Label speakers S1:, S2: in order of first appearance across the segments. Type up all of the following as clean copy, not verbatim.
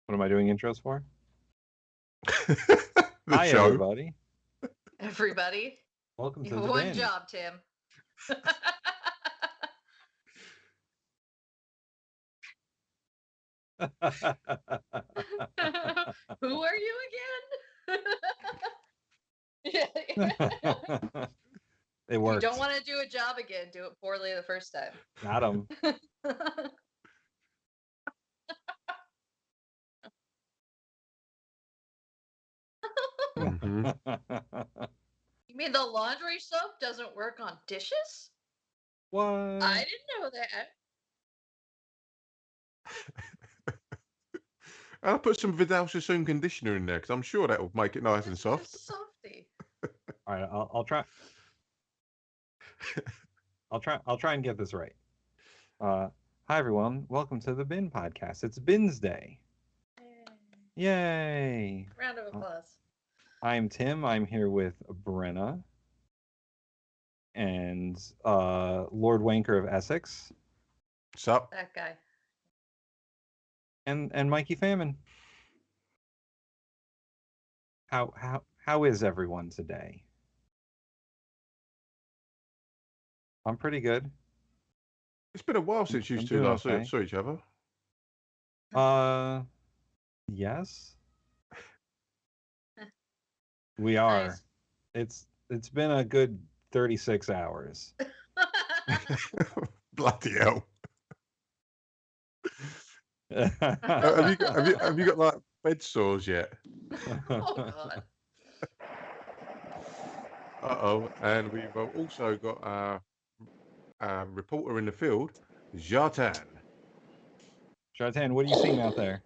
S1: What am I doing intros for?
S2: The
S1: Hi,
S2: show.
S1: everybody.
S3: Everybody,
S1: Welcome
S3: you
S1: to
S3: have
S1: the
S3: one
S1: bin.
S3: job, Tim. Who are you again?
S1: It
S3: You
S1: worked.
S3: don't want to do a job again. Do it poorly the first time.
S1: Got him.
S2: hmm
S3: You mean the laundry soap doesn't work on dishes?
S1: What?
S3: I didn't know that.
S2: I'll put some Vidal Sassoon conditioner in there because I'm sure that will make it nice and
S3: It's
S2: soft.
S3: softy.
S1: All right, I'll try. I'll try and get this right. Hi everyone. Welcome to the Bin Podcast. It's Bins Day. Yay!
S3: Round of applause.
S1: I'm Tim. I'm here with Brenna and Lord Wanker of Essex
S2: Sup?
S3: That guy.
S1: and Mikey Famine. How is everyone today? I'm pretty good.
S2: It's been a while since you
S1: I'm
S2: two
S1: doing
S2: last
S1: okay.
S2: saw each other.
S1: Yes. We are.
S3: Nice.
S1: It's been a good 36 hours.
S2: Bloody hell!
S1: Oh
S2: Have you got like bed sores yet?
S3: Oh God.
S2: And we've also got our reporter in the field, Jartan.
S1: Shartan, what are you seeing out there?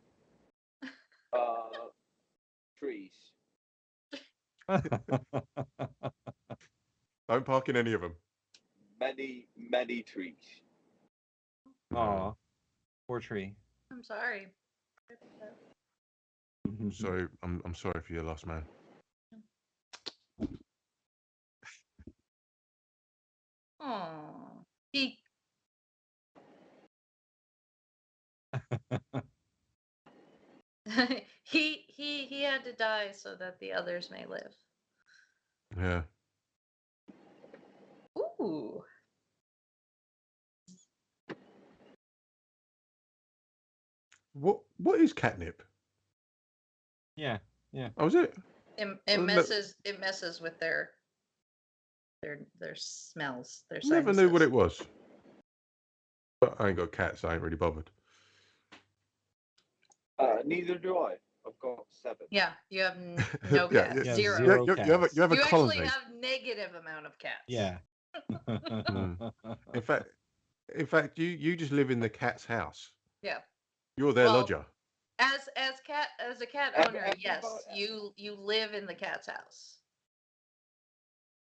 S4: Trees.
S2: Don't park in any of them.
S4: Many trees.
S1: Aw, poor tree.
S3: I'm sorry.
S2: So I'm sorry for your loss, man.
S3: Oh, he had to die so that the others may live.
S2: Yeah.
S3: Ooh.
S2: What is catnip?
S1: Yeah.
S2: Oh, is it?
S3: It messes with their smells, their sinuses.
S2: Never knew what it was. But I ain't got cats, so I ain't really bothered.
S4: Neither do I. I've got 7.
S3: Yeah, you have no
S2: Yeah,
S3: cats.
S1: Yeah,
S3: Zero.
S2: You have a
S3: You actually
S2: colony.
S3: have negative amount of cats.
S1: Yeah.
S2: In fact, you just live in the cat's house.
S3: Yeah.
S2: You're their
S3: Well,
S2: lodger.
S3: As a cat owner, yes, you live in the cat's house.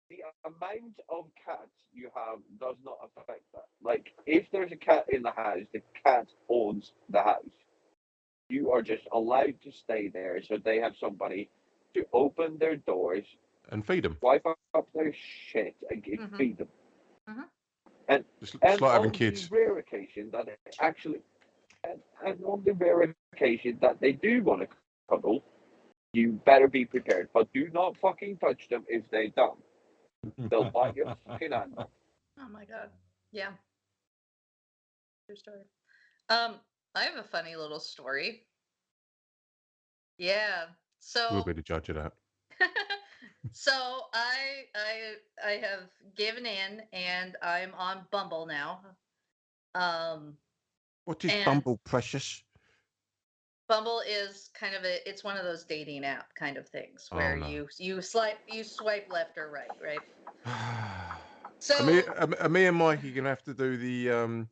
S4: The amount of cats you have does not affect that. Like, if there's a cat in the house, the cat owns the house. You are just allowed to stay there, so they have somebody to open their doors,
S2: And feed them.
S4: wipe up their shit, and feed them. And
S2: Just
S4: and
S2: like having
S4: on
S2: kids.
S4: the rare occasion that they actually, and on the rare occasion that they do want to cuddle, you better be prepared. But do not fucking touch them if they don't. They'll bite your fucking hand off.
S3: Oh my God. Yeah. True story. I have a funny little story. Yeah.
S2: We'll
S3: So
S2: be the judge of that.
S3: so I have given in and I'm on Bumble now.
S2: What is
S3: and
S2: Bumble, precious?
S3: Bumble is kind of it's one of those dating app kind of things
S2: Oh,
S3: where
S2: no.
S3: you swipe left or right? So
S2: me and Mikey gonna have to do the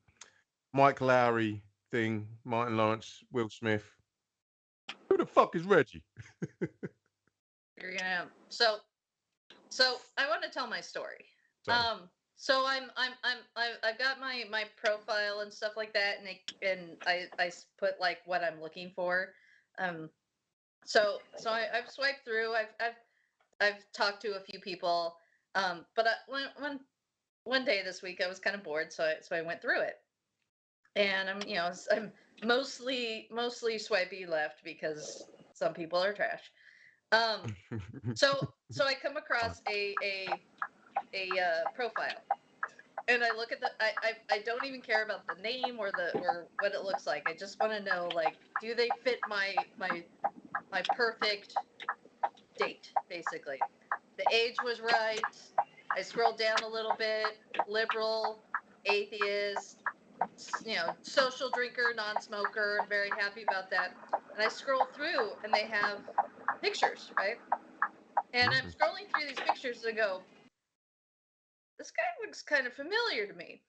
S2: Mike Lowry thing. Martin Lawrence, Will Smith. Who the fuck is Reggie?
S3: you're gonna so I want to tell my story.
S2: Sorry.
S3: So I've got my profile and stuff like that, and I put like what I'm looking for. So I've swiped through. I've talked to a few people. But one day this week I was kind of bored, so I went through it, and I'm mostly swipey left because some people are trash. So I come across a profile, and I look at I don't even care about the name or what it looks like. I just want to know, like, do they fit my perfect date, basically. The age was right. I scrolled down a little bit. Liberal, atheist, social drinker, non-smoker. Very happy about that. And I scroll through, and they have pictures, right? And I'm scrolling through these pictures and I go, this guy looks kind of familiar to me.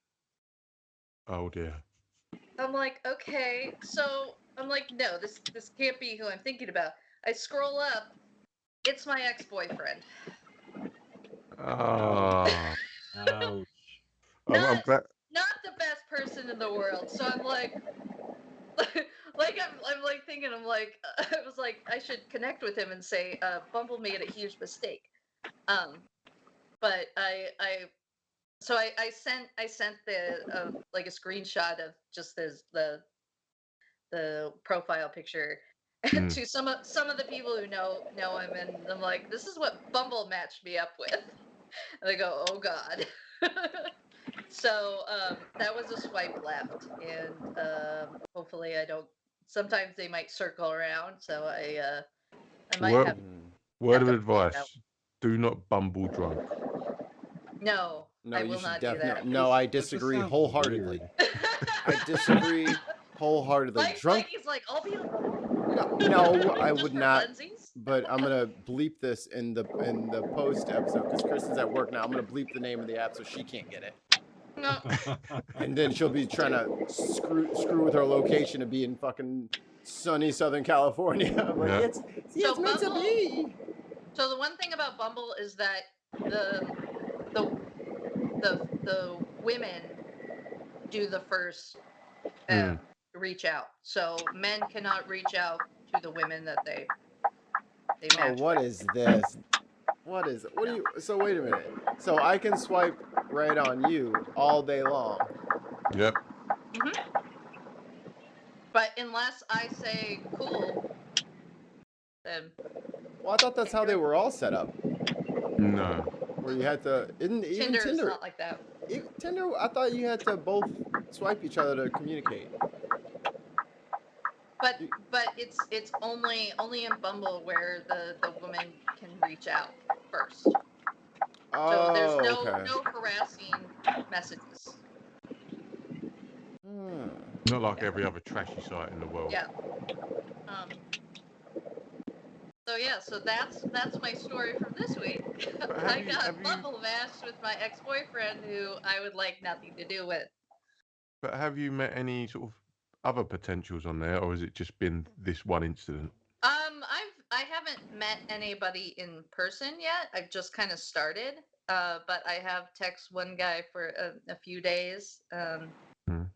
S2: Oh dear.
S3: I'm like, okay. So I'm like, no, this can't be who I'm thinking about. I scroll up. It's my ex-boyfriend.
S2: Oh.
S1: Ouch.
S2: I'm glad.
S3: Not the best person in the world. So I'm like, I'm like thinking, I was like, I should connect with him and say, Bumble made a huge mistake. But I sent the like a screenshot of just the profile picture to some of the people who know him, and I'm like, this is what Bumble matched me up with. And they go, oh God. So that was a swipe left, and hopefully I don't. Sometimes they might circle around, so I might have.
S2: Word of
S3: to
S2: advice: do not Bumble drunk.
S3: No, I will not do that.
S5: No, I disagree wholeheartedly. I disagree wholeheartedly.
S3: Mikey's like, I'll be.
S5: No, I would not.
S3: Lenses?
S5: But I'm gonna bleep this in the post episode because Kristen's at work now. I'm gonna bleep the name of the app so she can't get it.
S3: No.
S5: And then she'll be trying to screw with her location to be in fucking sunny Southern California. I'm like, it's meant to be.
S3: So the one thing about Bumble is that the women do the first reach out. So men cannot reach out to the women that they match.
S5: Oh, what is this? What do you? So wait a minute. So I can swipe right on you all day long.
S2: Yep.
S3: But unless I say cool, then.
S5: Well, I thought that's how they were all set up.
S2: No.
S5: Where you had to. Even
S3: Tinder is not like that.
S5: Tinder, I thought you had to both swipe each other to communicate.
S3: But it's only in Bumble where the woman can reach out first. So there's no harassing messages.
S2: Not like every other trashy site in the world.
S3: Yeah. So that's my story from this week. I got Bumble matched with my ex-boyfriend who I would like nothing to do with.
S2: But have you met any sort of other potentials on there, or has it just been this one incident?
S3: I haven't met anybody in person yet. I've just kind of started. But I have texted one guy for a few days. I don't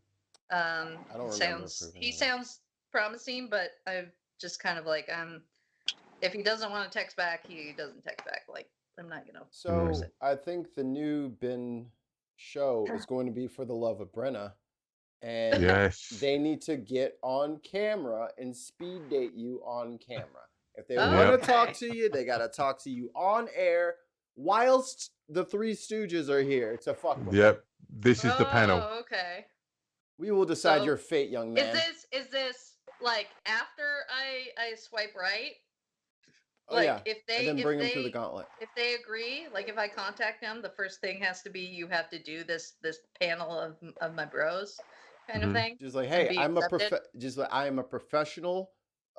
S3: remember. He sounds promising, but I've just kind of like if he doesn't want to text back, he doesn't text back. Like, I'm not gonna.
S5: So I think the new Bin show is going to be for the love of Brenna. And they need to get on camera and speed date you on camera. If they want to talk to you, they got to talk to you on air whilst the Three Stooges are here to fuck with them.
S2: This is the panel.
S3: Oh, okay.
S5: We will decide your fate, young man.
S3: Is this like after I swipe right?
S5: Oh, like, if they and then bring them through the gauntlet.
S3: If they agree, like if I contact them, the first thing has to be you have to do this panel of my bros kind of thing.
S5: Just like, hey, I am a professional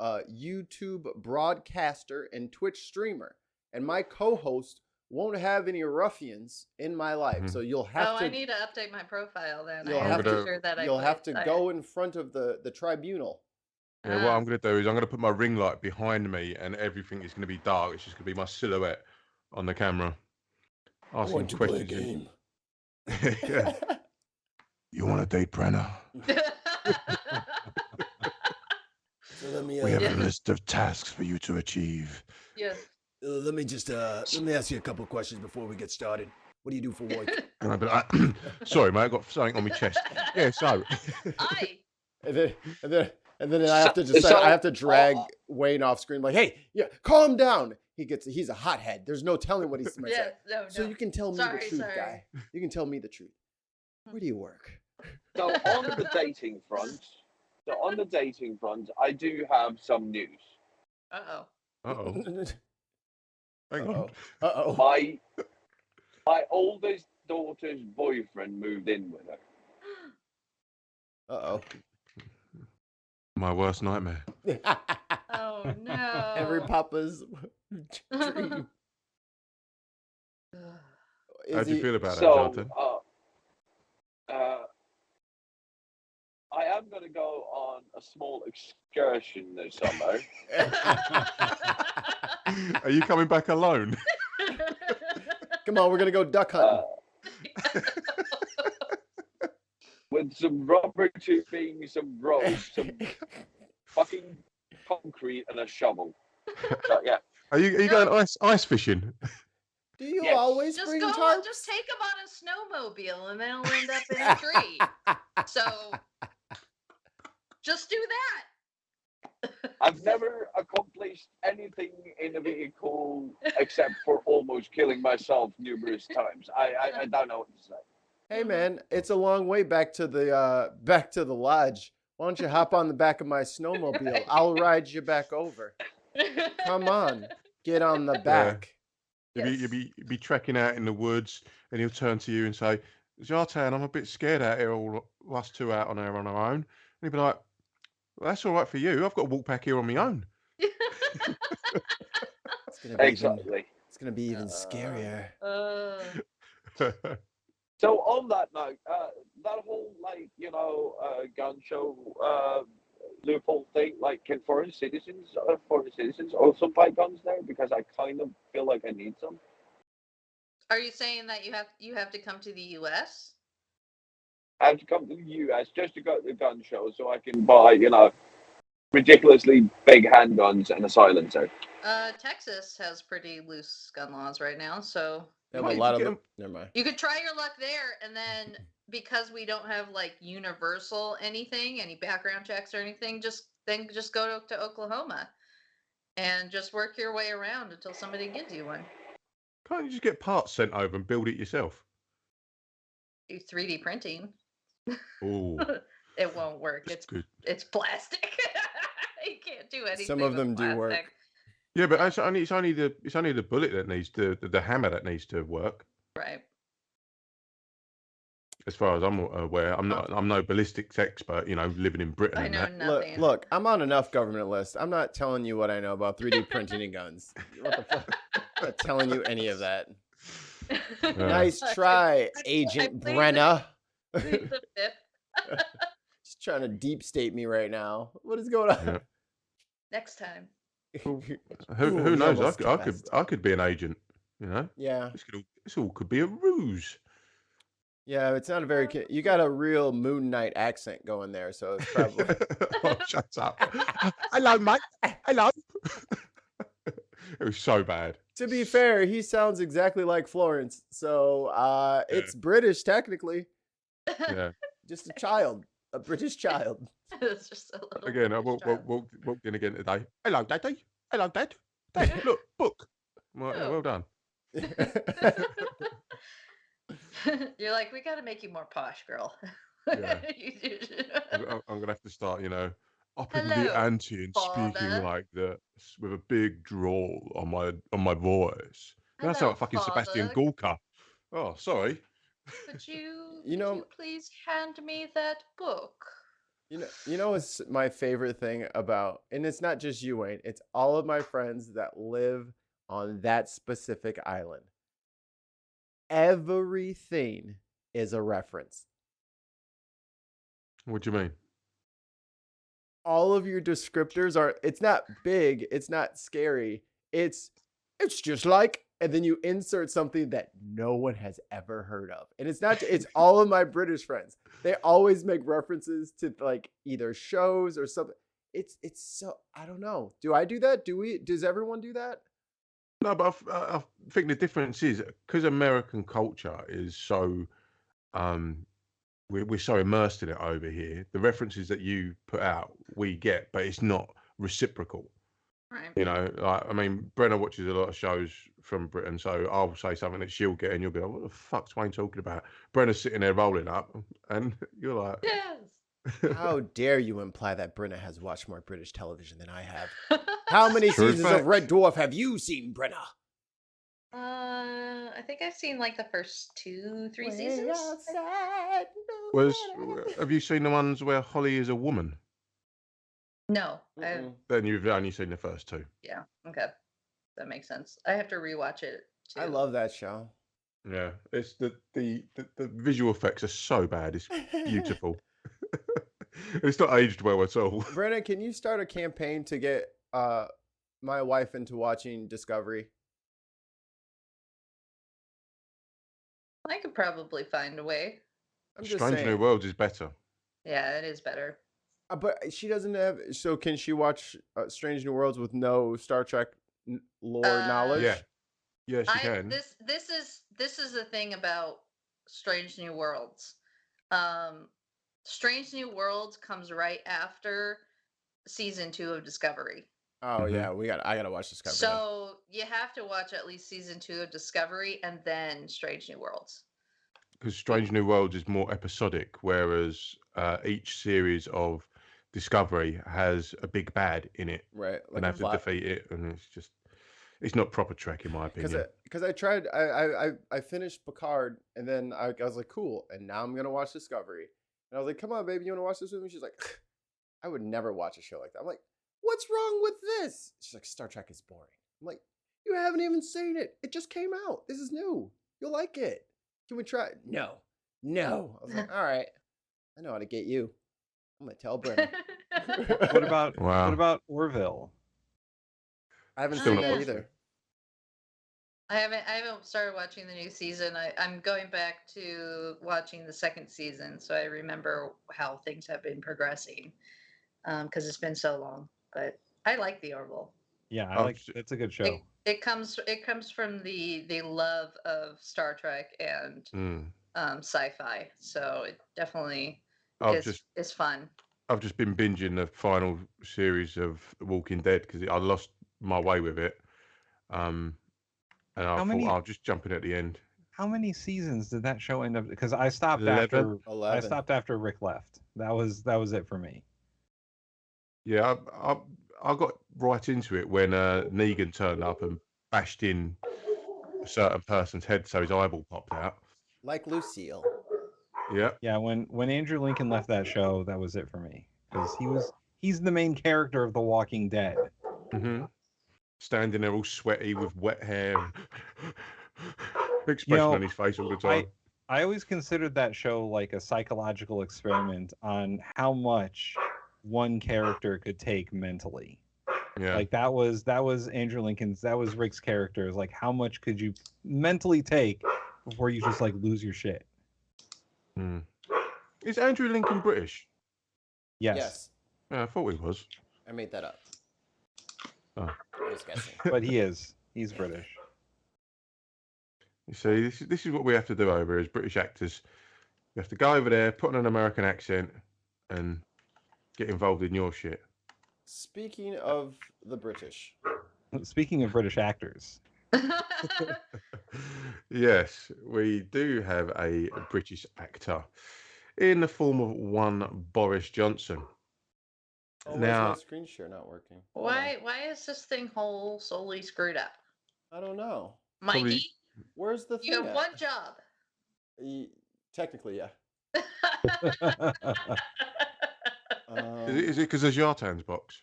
S5: YouTube broadcaster and Twitch streamer, and my co-host won't have any ruffians in my life. So you'll have to.
S3: I need to update my profile then.
S5: You'll have to go in front of the tribunal.
S2: Yeah, what I'm going to do is I'm going to put my ring light behind me and everything is going to be dark. It's just going to be my silhouette on the camera. Asking questions. Yeah. You want to date Brenna?
S5: So we
S2: have a list of tasks for you to achieve.
S3: Yes.
S5: Let me ask you a couple of questions before we get started. What do you do for work?
S2: Sorry, mate, I got something on my chest. Yeah, so.
S5: And then I have to decide. I have to drag Wayne off screen. Like, hey, yeah, calm down. He's a hothead. There's no telling what he's
S3: Yeah, no.
S5: So you can tell me the truth, guy. You can tell me the truth. Where do you work?
S4: So on the dating front, I do have some news.
S3: Uh-oh.
S2: Hang on.
S5: Uh-oh.
S4: My oldest daughter's boyfriend moved in with her.
S5: Uh-oh.
S2: My worst nightmare.
S3: Oh, no.
S5: Every papa's dream.
S2: How do you feel about that, Jonathan?
S4: I am going to go on a small excursion this summer.
S2: Are you coming back alone?
S5: Come on, we're going to go duck hunting.
S4: With some rubber tubing, some ropes, some fucking concrete, and a shovel. So, yeah.
S2: Are you going ice fishing?
S5: Do you always bring tarps?
S3: Just take them on a snowmobile, and then it'll end up in a tree. So, just do that.
S4: I've never accomplished anything in a vehicle except for almost killing myself numerous times. I don't know what to say.
S5: Hey man, it's a long way back to the lodge. Why don't you hop on the back of my snowmobile? I'll ride you back over. Come on, get on the back.
S2: Yeah. You'll be trekking out in the woods, and he'll turn to you and say, "Zartan, I'm a bit scared out here, all us two out on our own." And he'll be like, "Well, that's all right for you. I've got to walk back here on my own."
S5: It's gonna be even scarier.
S4: So on that note, that whole gun show loophole thing, can foreign citizens also buy guns there? Because I kind of feel like I need some.
S3: Are you saying that you have to come to the U.S.?
S4: I have to come to the U.S. just to go to the gun show so I can buy, ridiculously big handguns and a silencer.
S3: Texas has pretty loose gun laws right now, so
S5: they have a lot of them. Never mind.
S3: You could try your luck there, and then because we don't have universal any background checks or anything, just go to Oklahoma and just work your way around until somebody gives you one.
S2: Can't you just get parts sent over and build it yourself?
S3: Do 3D printing.
S2: Oh,
S3: it won't work. It's plastic. You can't do anything.
S5: Some of them do work.
S2: Yeah, but it's only the bullet that needs the hammer that needs to work.
S3: Right.
S2: As far as I'm aware, I'm no ballistics expert. Living in Britain.
S3: I know nothing.
S5: Look, I'm on enough government lists. I'm not telling you what I know about 3D printing and guns. What the fuck? I'm not telling you any of that. Nice try, Agent Brenna. She's trying to deep state me right now. What is going on?
S2: Yeah.
S3: Next time.
S2: Who knows? I could be an agent.
S5: Yeah.
S2: This all could be a ruse.
S5: Yeah, it's not a very. You got a real Moon Knight accent going there, so it's probably.
S2: Oh, shut up! Hello, mate. Hello. It was so bad.
S5: To be fair, he sounds exactly like Florence, so it's British technically.
S2: Yeah.
S5: Just a British child.
S3: It's just a little.
S2: Again, I walked in again today. Hello, Daddy. Hello, Dad. Dad, look, book. Well done.
S3: You're like, we got to make you more posh, girl.
S2: Yeah. I'm gonna have to start, upping the ante and speaking like this with a big drawl on my voice. That's how fucking Sebastian Gorka. Oh, sorry.
S3: Could you please hand me that book?
S5: You know what's my favorite thing about, and it's not just you, Wayne, it's all of my friends that live on that specific island. Everything is a reference.
S2: What do you mean?
S5: All of your descriptors are, it's not big, it's not scary, it's just like, and then you insert something that no one has ever heard of. And it's all of my British friends. They always make references to either shows or something. It's so, I don't know. Do I do that? Does everyone do that?
S2: No, but I think the difference is because American culture is so we're so immersed in it over here. The references that you put out, we get, but it's not reciprocal.
S3: Right.
S2: You know, like, I mean, Brenna watches a lot of shows from Britain, so I'll say something that she'll get, and you'll go, "What the fuck's Wayne talking about?" Brenna's sitting there rolling up, and you're like,
S3: Yes.
S5: How dare you imply that Brenna has watched more British television than I have? How many
S2: True
S5: seasons
S2: fact.
S5: of Red Dwarf have you seen, Brenna?
S3: I think I've seen like the first 2-3 seasons.
S2: Have you seen the ones where Holly is a woman?
S3: No.
S2: Then you've only seen the first two.
S3: Yeah. Okay. That makes sense. I have to rewatch it too.
S5: I love that show.
S2: Yeah, it's the visual effects are so bad. It's beautiful. It's not aged well at all.
S5: Brenna, can you start a campaign to get my wife into watching Discovery?
S3: I could probably find a way.
S5: I'm just
S2: Strange
S5: saying.
S2: New Worlds is better.
S3: Yeah, it is better.
S5: But she doesn't have. So can she watch Strange New Worlds with no Star Trek lore knowledge?
S2: Yeah. Yes, you can.
S3: This is the thing about Strange New Worlds. Strange New Worlds comes right after season 2 of Discovery.
S5: Oh yeah, I gotta watch Discovery.
S3: So you have to watch at least season 2 of Discovery and then Strange New Worlds.
S2: Because Strange New Worlds is more episodic, whereas each series of Discovery has a big bad in it,
S5: right?
S2: Like and have to defeat it, and it's not proper Trek in my opinion.
S5: Because I tried, I finished Picard, and then I was like, cool, and now I'm gonna watch Discovery, and I was like, come on, baby, you wanna watch this with me? She's like, I would never watch a show like that. I'm like, what's wrong with this? She's like, Star Trek is boring. I'm like, you haven't even seen it. It just came out. This is new. You'll like it. Can we try it? No. I was like, all right. I know how to get you. I'm gonna tell Brenna.
S1: What about Orville?
S5: I haven't seen that either.
S3: I haven't started watching the new season. I'm going back to watching the second season, so I remember how things have been progressing. Because it's been so long. But I like the Orville.
S1: Yeah, it's a good show.
S3: It comes from the love of Star Trek and sci-fi. So it definitely is fun.
S2: I've just been binging the final series of The Walking Dead because I lost my way with it. And I thought I'll just jump in at the end.
S1: How many seasons did that show end up? Because I stopped
S5: 11.
S1: after Rick left. That was it for me.
S2: Yeah, I got right into it when Negan turned up and bashed in a certain person's head so his eyeball popped out.
S5: Like Lucille.
S2: Yeah.
S1: Yeah, when Andrew Lincoln left that show, that was it for me. Because he's the main character of The Walking Dead.
S2: Mm-hmm. Standing there all sweaty with wet hair. Expression on his face all the time.
S1: I always considered that show like a psychological experiment on how much one character could take mentally.
S2: Yeah.
S1: Like that was Andrew Lincoln's, that was Rick's character. Like how much could you mentally take before you just like lose your shit?
S2: Is Andrew Lincoln British?
S1: Yes.
S2: Yeah, I thought he was.
S5: I made that up.
S2: Oh.
S5: I was guessing.
S1: But he is. He's British.
S2: You see, this is what we have to do over here as British actors. You have to go over there, put on an American accent, and get involved in your shit.
S5: Speaking of the British.
S1: Speaking of British actors.
S2: Yes, we do have a British actor in the form of one Boris Johnson.
S5: Oh, now, why is my screen share not working?
S3: Why is this thing solely screwed up?
S5: I don't know.
S3: Mikey?
S5: Where's the thing?
S3: You have one job.
S5: Technically, yeah.
S2: Is it because there's Yartan's box?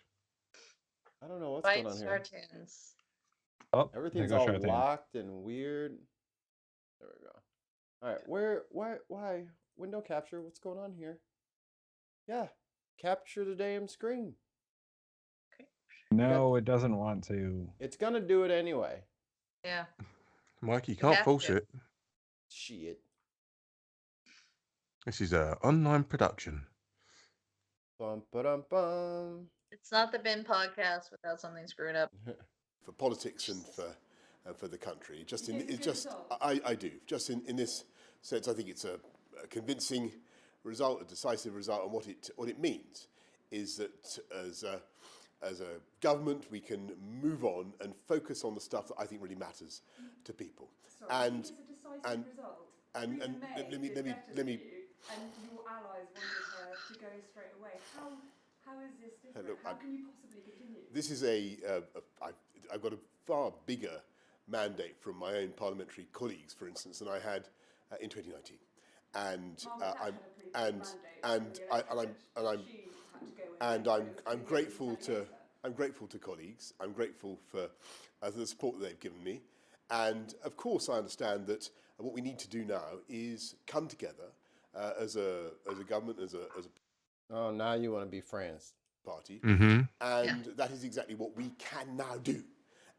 S5: I don't know what's going on here.
S3: Yartans.
S5: Oh, everything's all locked and weird. There we go. All right, why? Window capture, what's going on here? Yeah, capture the damn screen.
S1: No, it doesn't want to.
S5: It's gonna do it anyway.
S3: Yeah.
S2: Mike, you can't force it.
S5: Shit.
S2: This is an online production.
S5: Bum, ba-dum, bum.
S3: It's not the Bin podcast without something screwed up.
S6: For politics and for the country, I do. Just in this sense, I think it's a convincing result, a decisive result, and what it means is that as a government we can move on and focus on the stuff that I think really matters to people.
S7: Sorry, and, it's a decisive result.
S6: And let me
S7: and your allies wanted her to go straight away. How is this different?
S6: Look,
S7: how can you possibly continue?
S6: This is I've got a far bigger mandate from my own parliamentary colleagues, for instance, than I had in 2019, I'm grateful to colleagues. I'm grateful for the support that they've given me, and of course I understand that what we need to do now is come together as a government, as a
S5: Oh, now you want to be friends.
S6: Party,
S2: Mm-hmm.
S6: and that is exactly what we can now do.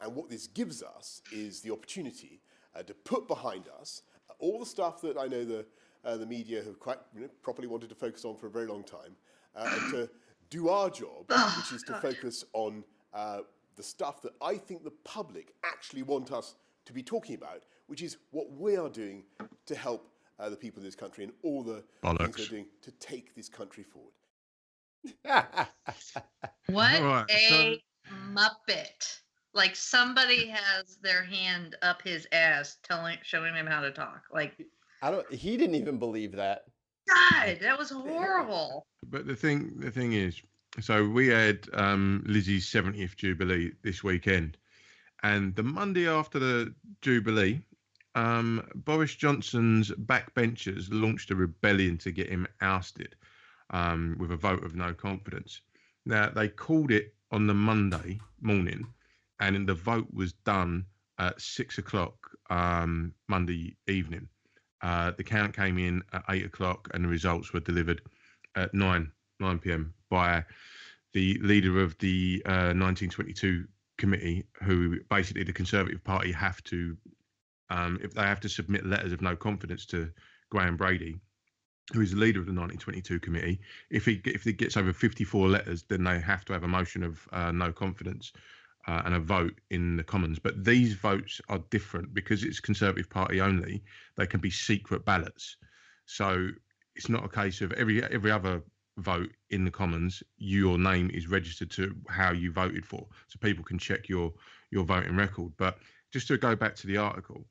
S6: And what this gives us is the opportunity to put behind us all the stuff that I know the media have quite properly wanted to focus on for a very long time, and to do our job, which is to focus on the stuff that I think the public actually want us to be talking about, which is what we are doing to help the people of this country and all the things we're doing to take this country forward.
S3: What Muppet. Like somebody has their hand up his ass showing him how to talk. Like
S5: he didn't even believe that.
S3: God, that was horrible.
S2: But the thing is, so we had Lizzie's 70th Jubilee this weekend, and the Monday after the Jubilee, Boris Johnson's backbenchers launched a rebellion to get him ousted with a vote of no confidence. Now, they called it on the Monday morning, and the vote was done at 6 o'clock Monday evening. The count came in at 8 o'clock, and the results were delivered at 9 p.m. by the leader of the 1922 committee, who basically the Conservative Party have to, if they have to submit letters of no confidence to Graham Brady, who is the leader of the 1922 committee. If he gets over 54 letters, then they have to have a motion of no confidence and a vote in the Commons. But these votes are different because it's Conservative Party only. They can be secret ballots. So it's not a case of every other vote in the Commons, your name is registered to how you voted for, so people can check your voting record. But just to go back to the article,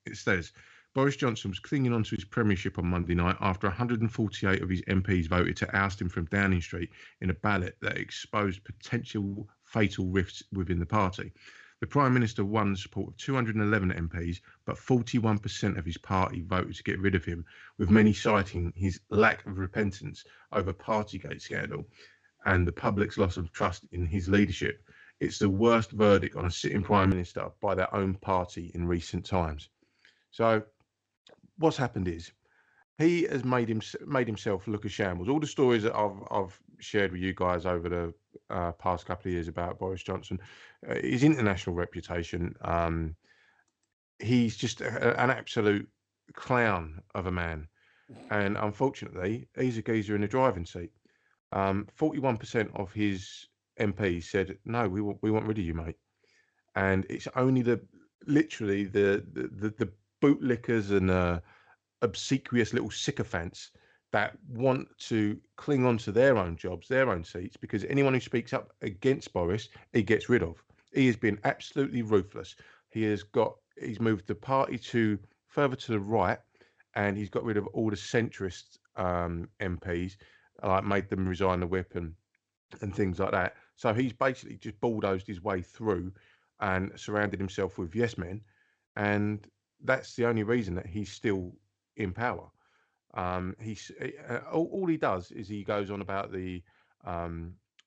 S2: it says Boris Johnson was clinging on to his premiership on Monday night after 148 of his MPs voted to oust him from Downing Street in a ballot that exposed potential fatal rifts within the party. The Prime Minister won the support of 211 MPs, but 41% of his party voted to get rid of him, with many citing his lack of repentance over Partygate scandal and the public's loss of trust in his leadership. It's the worst verdict on a sitting Prime Minister by their own party in recent times. So what's happened is he has made himself look a shambles. All the stories that I've shared with you guys over the past couple of years about Boris Johnson, his international reputation, he's just an absolute clown of a man. And unfortunately, he's a geezer in the driving seat. 41% of his MPs said, no, we want rid of you, mate. And it's only the bootlickers and obsequious little sycophants that want to cling on to their own jobs, their own seats, because anyone who speaks up against Boris, he gets rid of. He has been absolutely ruthless. He's moved the party further to the right, and he's got rid of all the centrist MPs, like made them resign the whip and things like that. So he's basically just bulldozed his way through and surrounded himself with yes men, and that's the only reason that he's still in power. All he does is he goes on about the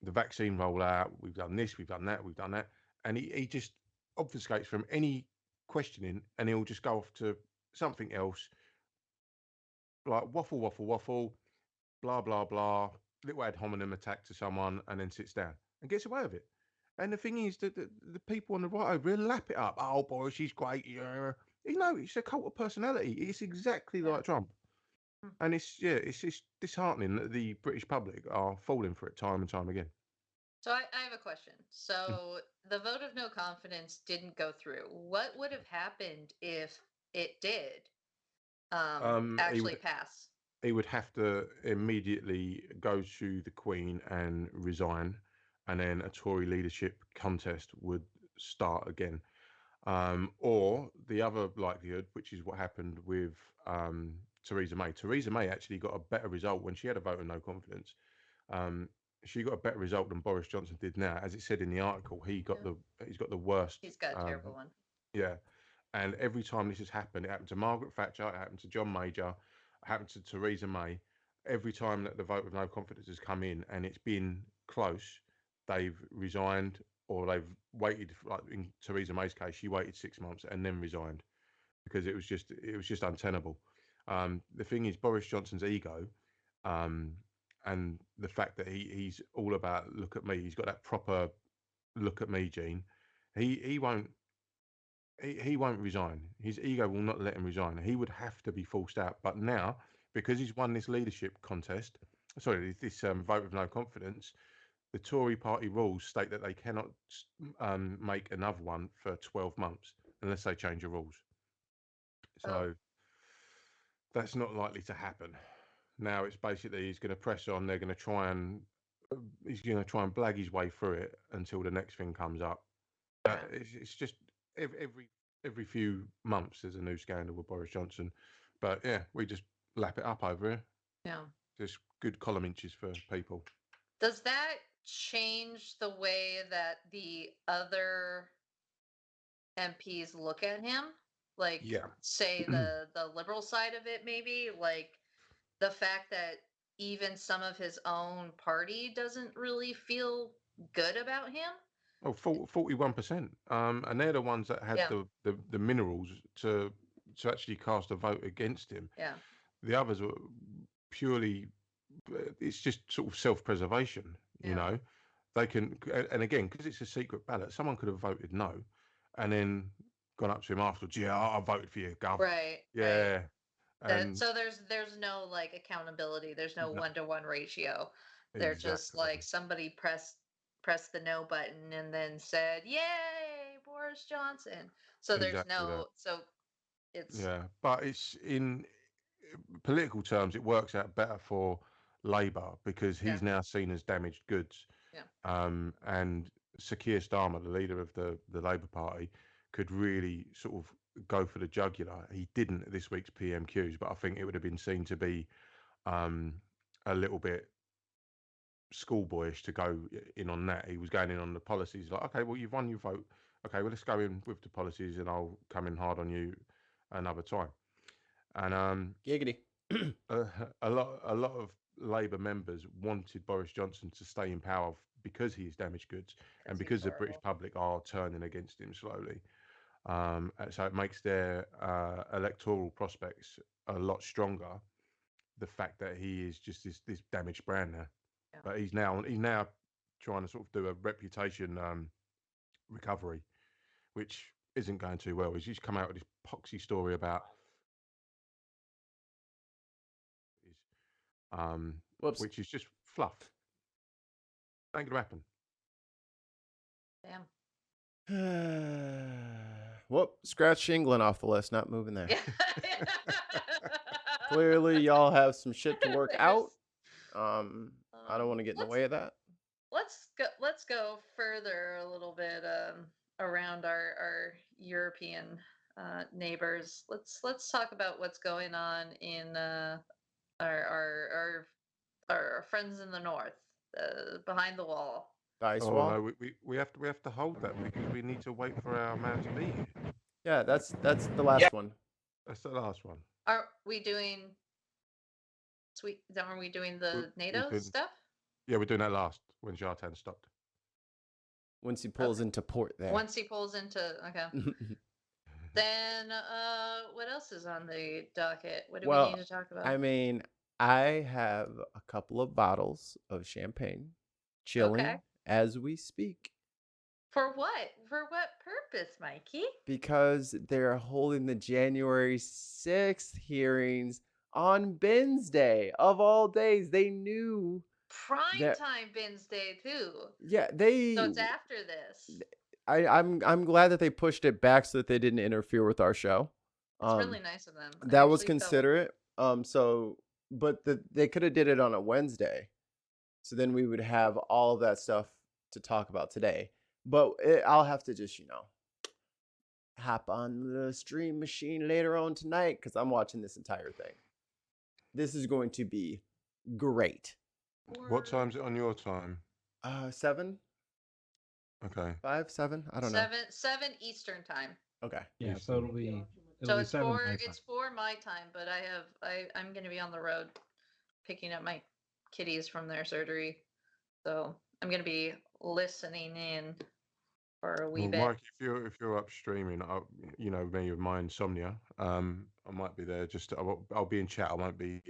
S2: vaccine rollout. We've done this, we've done that, and he just obfuscates from any questioning, and he'll just go off to something else, like waffle, blah blah blah, little ad hominem attack to someone, and then sits down and gets away with it. And the thing is that the people on the right over here lap it up. Oh, Boris, he's great. Yeah. It's a cult of personality. It's exactly like Trump. And it's disheartening that the British public are falling for it time and time again.
S3: So I have a question. So the vote of no confidence didn't go through. What would have happened if it did actually pass?
S2: he would have to immediately go to the Queen and resign, and then a Tory leadership contest would start again. Or the other likelihood, which is what happened with Theresa May. Theresa May actually got a better result when she had a vote of no confidence. Um, she got a better result than Boris Johnson did now. As it said in the article, he's got the worst.
S3: He's got a terrible one.
S2: Yeah. And every time this has happened, it happened to Margaret Thatcher, it happened to John Major, it happened to Theresa May. Every time that the vote of no confidence has come in and it's been close, they've resigned, or they've waited. Like in Theresa May's case, she waited 6 months and then resigned because it was just untenable. The thing is, Boris Johnson's ego, and the fact that he's all about look at me. He's got that proper look at me gene. He won't he won't resign. His ego will not let him resign. He would have to be forced out. But now, because he's won this leadership contest, this vote of no confidence, the Tory party rules state that they cannot make another one for 12 months unless they change the rules. So that's not likely to happen. Now it's basically he's going to press on. They're going to try and he's going to try and blag his way through it until the next thing comes up. It's just every few months there's a new scandal with Boris Johnson. But yeah, we just lap it up over here.
S3: Yeah.
S2: Just good column inches for people.
S3: Does that change the way that the other MPs look at him? Like, say the liberal side of it, maybe? Like, the fact that even some of his own party doesn't really feel good about him?
S2: Oh, 41%. And they're the ones that had the minerals to actually cast a vote against him.
S3: Yeah.
S2: The others were purely, it's just sort of self-preservation, you know. They can, and again, because it's a secret ballot, someone could have voted no and then gone up to him afterwards. Yeah, I voted for you, Gov.
S3: Right.
S2: Yeah.
S3: Right. So there's no like accountability. There's no 1-to-1 ratio. They're just like somebody pressed the no button and then said, "Yay, Boris Johnson." So there's no. So it's
S2: but it's in political terms, it works out better for Labour because he's now seen as damaged goods.
S3: Yeah.
S2: And Sir Keir Starmer, the leader of the Labour Party, could really sort of go for the jugular. He didn't at this week's PMQs, but I think it would have been seen to be a little bit schoolboyish to go in on that. He was going in on the policies like, okay, well, you've won your vote. Okay, well, let's go in with the policies and I'll come in hard on you another time. And
S5: giggity.
S2: a lot of Labour members wanted Boris Johnson to stay in power because he is damaged goods and because the British public are turning against him slowly. So it makes their electoral prospects a lot stronger. The fact that he is just this damaged brand now, but he's now trying to sort of do a reputation recovery, which isn't going too well. He's just come out with this poxy story about which is just fluff. Ain't gonna happen.
S3: Damn.
S5: Whoop, scratch England off the list, not moving there. Clearly y'all have some shit to work out. I don't want to get in the way of that.
S3: Let's go further a little bit around our European neighbors. Let's talk about what's going on in our friends in the north, behind the wall.
S5: Ice wall.
S2: No, we have to hold that because we need to wait for our man to be here.
S5: Yeah, that's the last one.
S2: That's the last one.
S3: Are we doing? Are we doing the NATO stuff?
S2: Yeah, we're doing that last when Jartan stopped.
S5: Once he pulls into port there.
S3: Once he pulls into Then what else is on the docket? What do we need to talk about?
S5: I mean, I have a couple of bottles of champagne chilling as we speak.
S3: For what? For what purpose, Mikey?
S5: Because they're holding the January 6th hearings on Ben's Day. Of all days, they knew.
S3: Prime time Ben's Day, too.
S5: Yeah,
S3: So it's after this.
S5: I'm glad that they pushed it back so that they didn't interfere with our show.
S3: It's really nice of them.
S5: That was considerate. So they could have did it on a Wednesday, so then we would have all of that stuff to talk about today. But I'll have to just hop on the stream machine later on tonight because I'm watching this entire thing. This is going to be great.
S2: What time's it on your time?
S5: 7.
S2: Okay.
S5: 5, 7. I don't know.
S3: 7 Eastern time.
S5: Okay.
S1: Yeah, so it'll be.
S3: So
S1: be
S3: it's
S1: 7
S3: for
S1: my time.
S3: it's for my time, but I'm gonna be on the road picking up my kitties from their surgery, so I'm gonna be listening in for a wee bit.
S2: Mike, if you're up streaming, you know me with my insomnia, I might be there. I'll be in chat. I won't be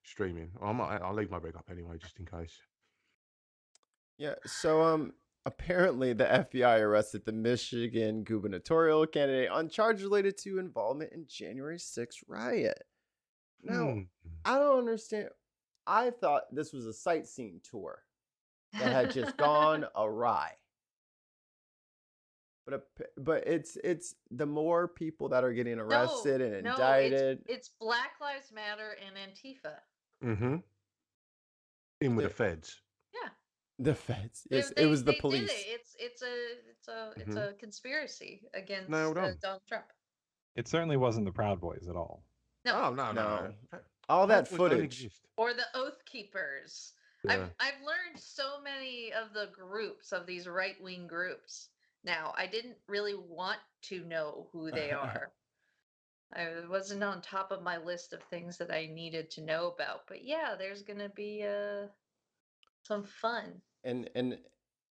S2: streaming. I'll leave my rig up anyway, just in case.
S5: Yeah. So apparently the FBI arrested the Michigan gubernatorial candidate on charges related to involvement in January 6th riot. Now, I don't understand. I thought this was a sightseeing tour that had just gone awry. But it's the more people that are getting arrested and indicted.
S3: It's Black Lives Matter and Antifa.
S2: Mm-hmm. In with the feds.
S3: Yeah.
S5: The feds. Yes, it was the police.
S3: Did it. It's a conspiracy against Donald Trump.
S1: It certainly wasn't the Proud Boys at all.
S3: No.
S2: Oh no.
S5: All that footage.
S3: Or the Oath Keepers.
S2: Yeah.
S3: I've learned so many of the groups of these right-wing groups. Now, I didn't really want to know who they are. It wasn't on top of my list of things that I needed to know about. But yeah, there's gonna be some fun.
S5: And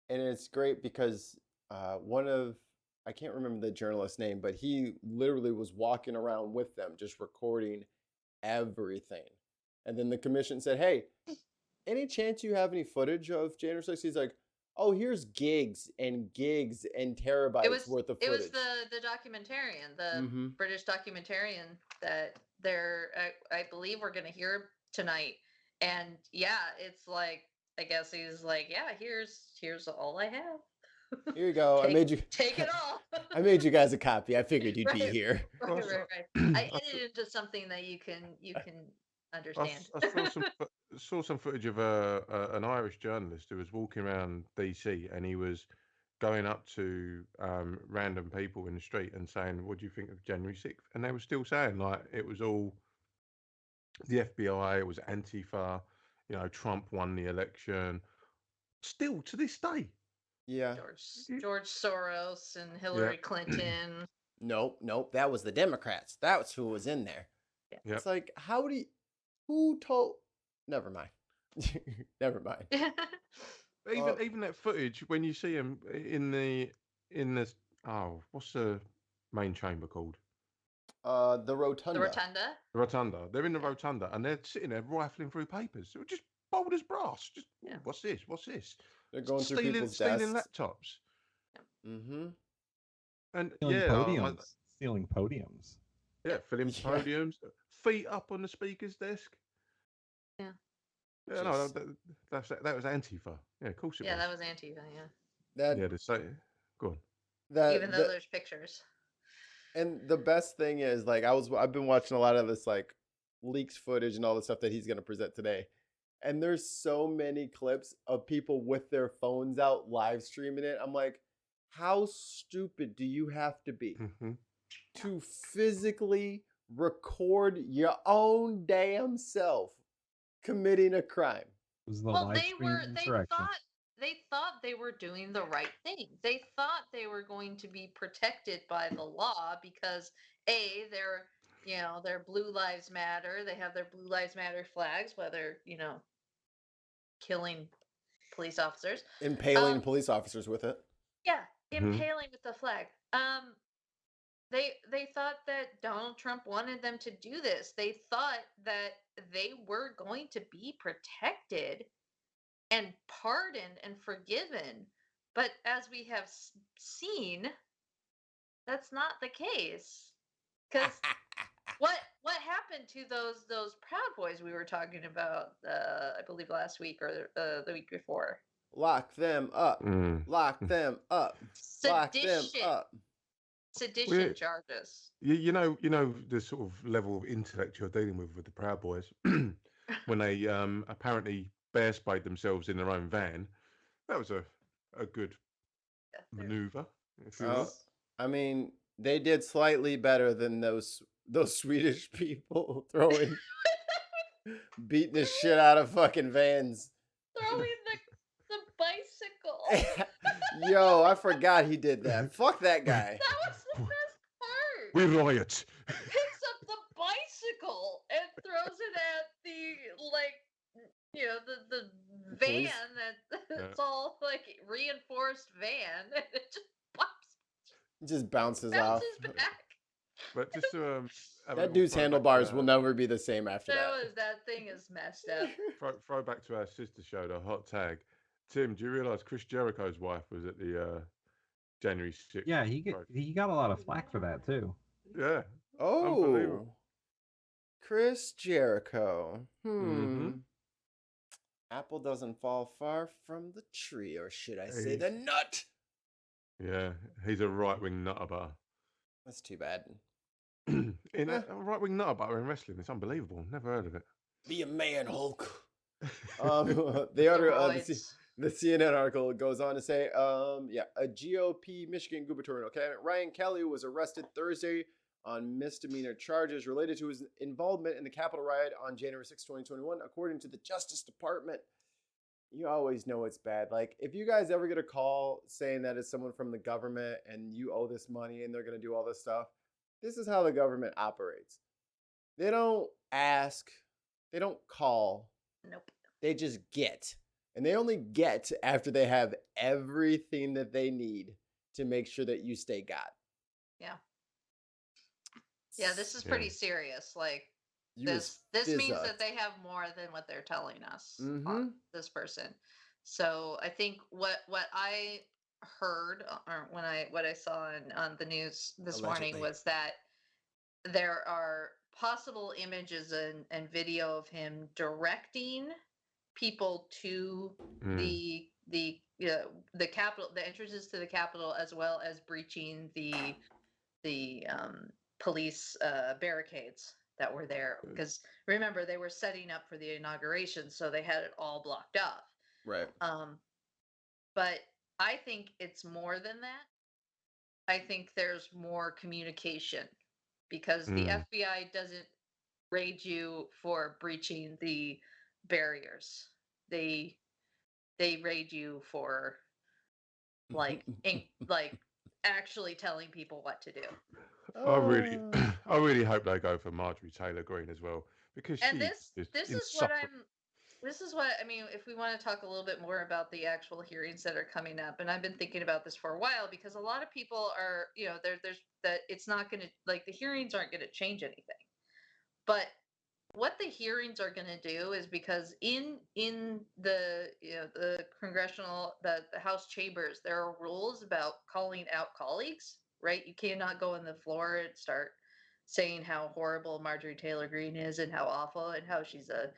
S5: it's great because I can't remember the journalist's name, but he literally was walking around with them, just recording everything. And then the commission said, "Hey, any chance you have any footage of January 6th?" He's like, "Oh, here's gigs and terabytes worth of footage."
S3: It was the documentarian, the British documentarian that I believe we're going to hear tonight. And yeah, it's like, I guess he's like, yeah, here's all I have.
S5: Here you go.
S3: Take it all.
S5: I made you guys a copy. I figured you'd be here.
S3: Right. I edited into something that you can understand.
S2: I saw some footage of an Irish journalist who was walking around DC, and he was going up to random people in the street and saying, "What do you think of January 6th?" And they were still saying like it was all the FBI, it was Antifa, Trump won the election. Still to this day.
S5: Yeah.
S3: George Soros and Hillary Clinton.
S5: Nope. That was the Democrats. That's who was in there.
S3: Yeah.
S5: Yep. It's like, who told? Never mind. Never mind.
S2: Even that footage when you see him in the what's the main chamber called?
S5: The Rotunda.
S3: The Rotunda.
S2: They're in the Rotunda and they're sitting there rifling through papers. They were just bold as brass. Just what's this?
S5: They're going through people's desks.
S2: Stealing laptops.
S5: Mm-hmm.
S2: And
S1: stealing podiums.
S2: Yeah, filling podiums. Feet up on the speaker's desk.
S3: Yeah.
S2: Yeah, no, that was Antifa. Yeah, of course it was.
S3: Yeah, that was Antifa. Yeah.
S2: Go on.
S3: Even though there's pictures.
S5: And the best thing is, like, I've been watching a lot of this, like, leaks footage and all the stuff that he's gonna present today. And there's so many clips of people with their phones out live streaming it. I'm like, how stupid do you have to be to physically record your own damn self committing a crime?
S3: Well, they thought they were doing the right thing. They thought they were going to be protected by the law because they're Blue Lives Matter. They have their Blue Lives Matter flags, whether, killing police officers.
S5: Impaling police officers with it.
S3: Yeah, impaling with the flag. They thought that Donald Trump wanted them to do this. They thought that they were going to be protected and pardoned and forgiven. But as we have seen, that's not the case. Because what happened to those Proud Boys we were talking about, I believe last week or the week before?
S5: Lock them up. Lock them up. Lock them up.
S3: Sedition charges.
S2: You know the sort of level of intellect you're dealing with the Proud Boys when they apparently bear sprayed themselves in their own van. That was a good maneuver, if you will.
S5: I mean, they did slightly better than those Swedish people beating the shit out of fucking vans.
S3: Throwing the bicycle.
S5: Yo, I forgot he did that. Fuck that guy.
S3: That was the best part.
S2: We riot.
S3: He picks up the bicycle and throws it at the van that's all like reinforced van, and it just pops.
S5: Just bounces off.
S3: Back.
S2: But just to
S5: that dude's handlebars will never be the same after that.
S3: That thing is messed up.
S2: Throw back to our sister show, the Hot Tag. Tim, do you realise Chris Jericho's wife was at the January 6th?
S1: Yeah, he got a lot of flack for that too.
S2: Yeah.
S5: Oh, Chris Jericho.
S2: Mm-hmm.
S5: Apple doesn't fall far from the tree, or should I say the nut?
S2: Yeah, he's a right-wing nutterbutter.
S5: That's too bad.
S2: A right-wing nutterbutter in wrestling, it's unbelievable. Never heard of it.
S5: Be a man, Hulk. The CNN article goes on to say, a GOP Michigan gubernatorial candidate Ryan Kelly was arrested Thursday on misdemeanor charges related to his involvement in the Capitol riot on January 6, 2021, according to the Justice Department. You always know it's bad. Like, if you guys ever get a call saying that it's someone from the government and you owe this money and they're going to do all this stuff, this is how the government operates. They don't ask. They don't call.
S3: Nope.
S5: They just get. And they only get after they have everything that they need to make sure that you stay got.
S3: Yeah. Yeah, this is pretty serious. Like, this means that they have more than what they're telling us on this person. So I think what I heard, or what I saw on the news this morning, was that there are possible images and video of him directing people to the Capitol, the entrances to the Capitol, as well as breaching the police barricades that were there, because remember, they were setting up for the inauguration, so they had it all blocked off.
S5: Right.
S3: But I think it's more than that. I think there's more communication, because the FBI doesn't raid you for breaching the barriers. They raid you for like actually telling people what to do.
S2: I really hope they go for Marjorie Taylor Greene as well, because this
S3: is what I mean. If we want to talk a little bit more about the actual hearings that are coming up, and I've been thinking about this for a while, because a lot of people are, there's that it's not going to, like, the hearings aren't going to change anything. But what the hearings are going to do is, because in the the congressional, the House chambers, there are rules about calling out colleagues, right? You cannot go on the floor and start saying how horrible Marjorie Taylor Greene is and how awful and how she's a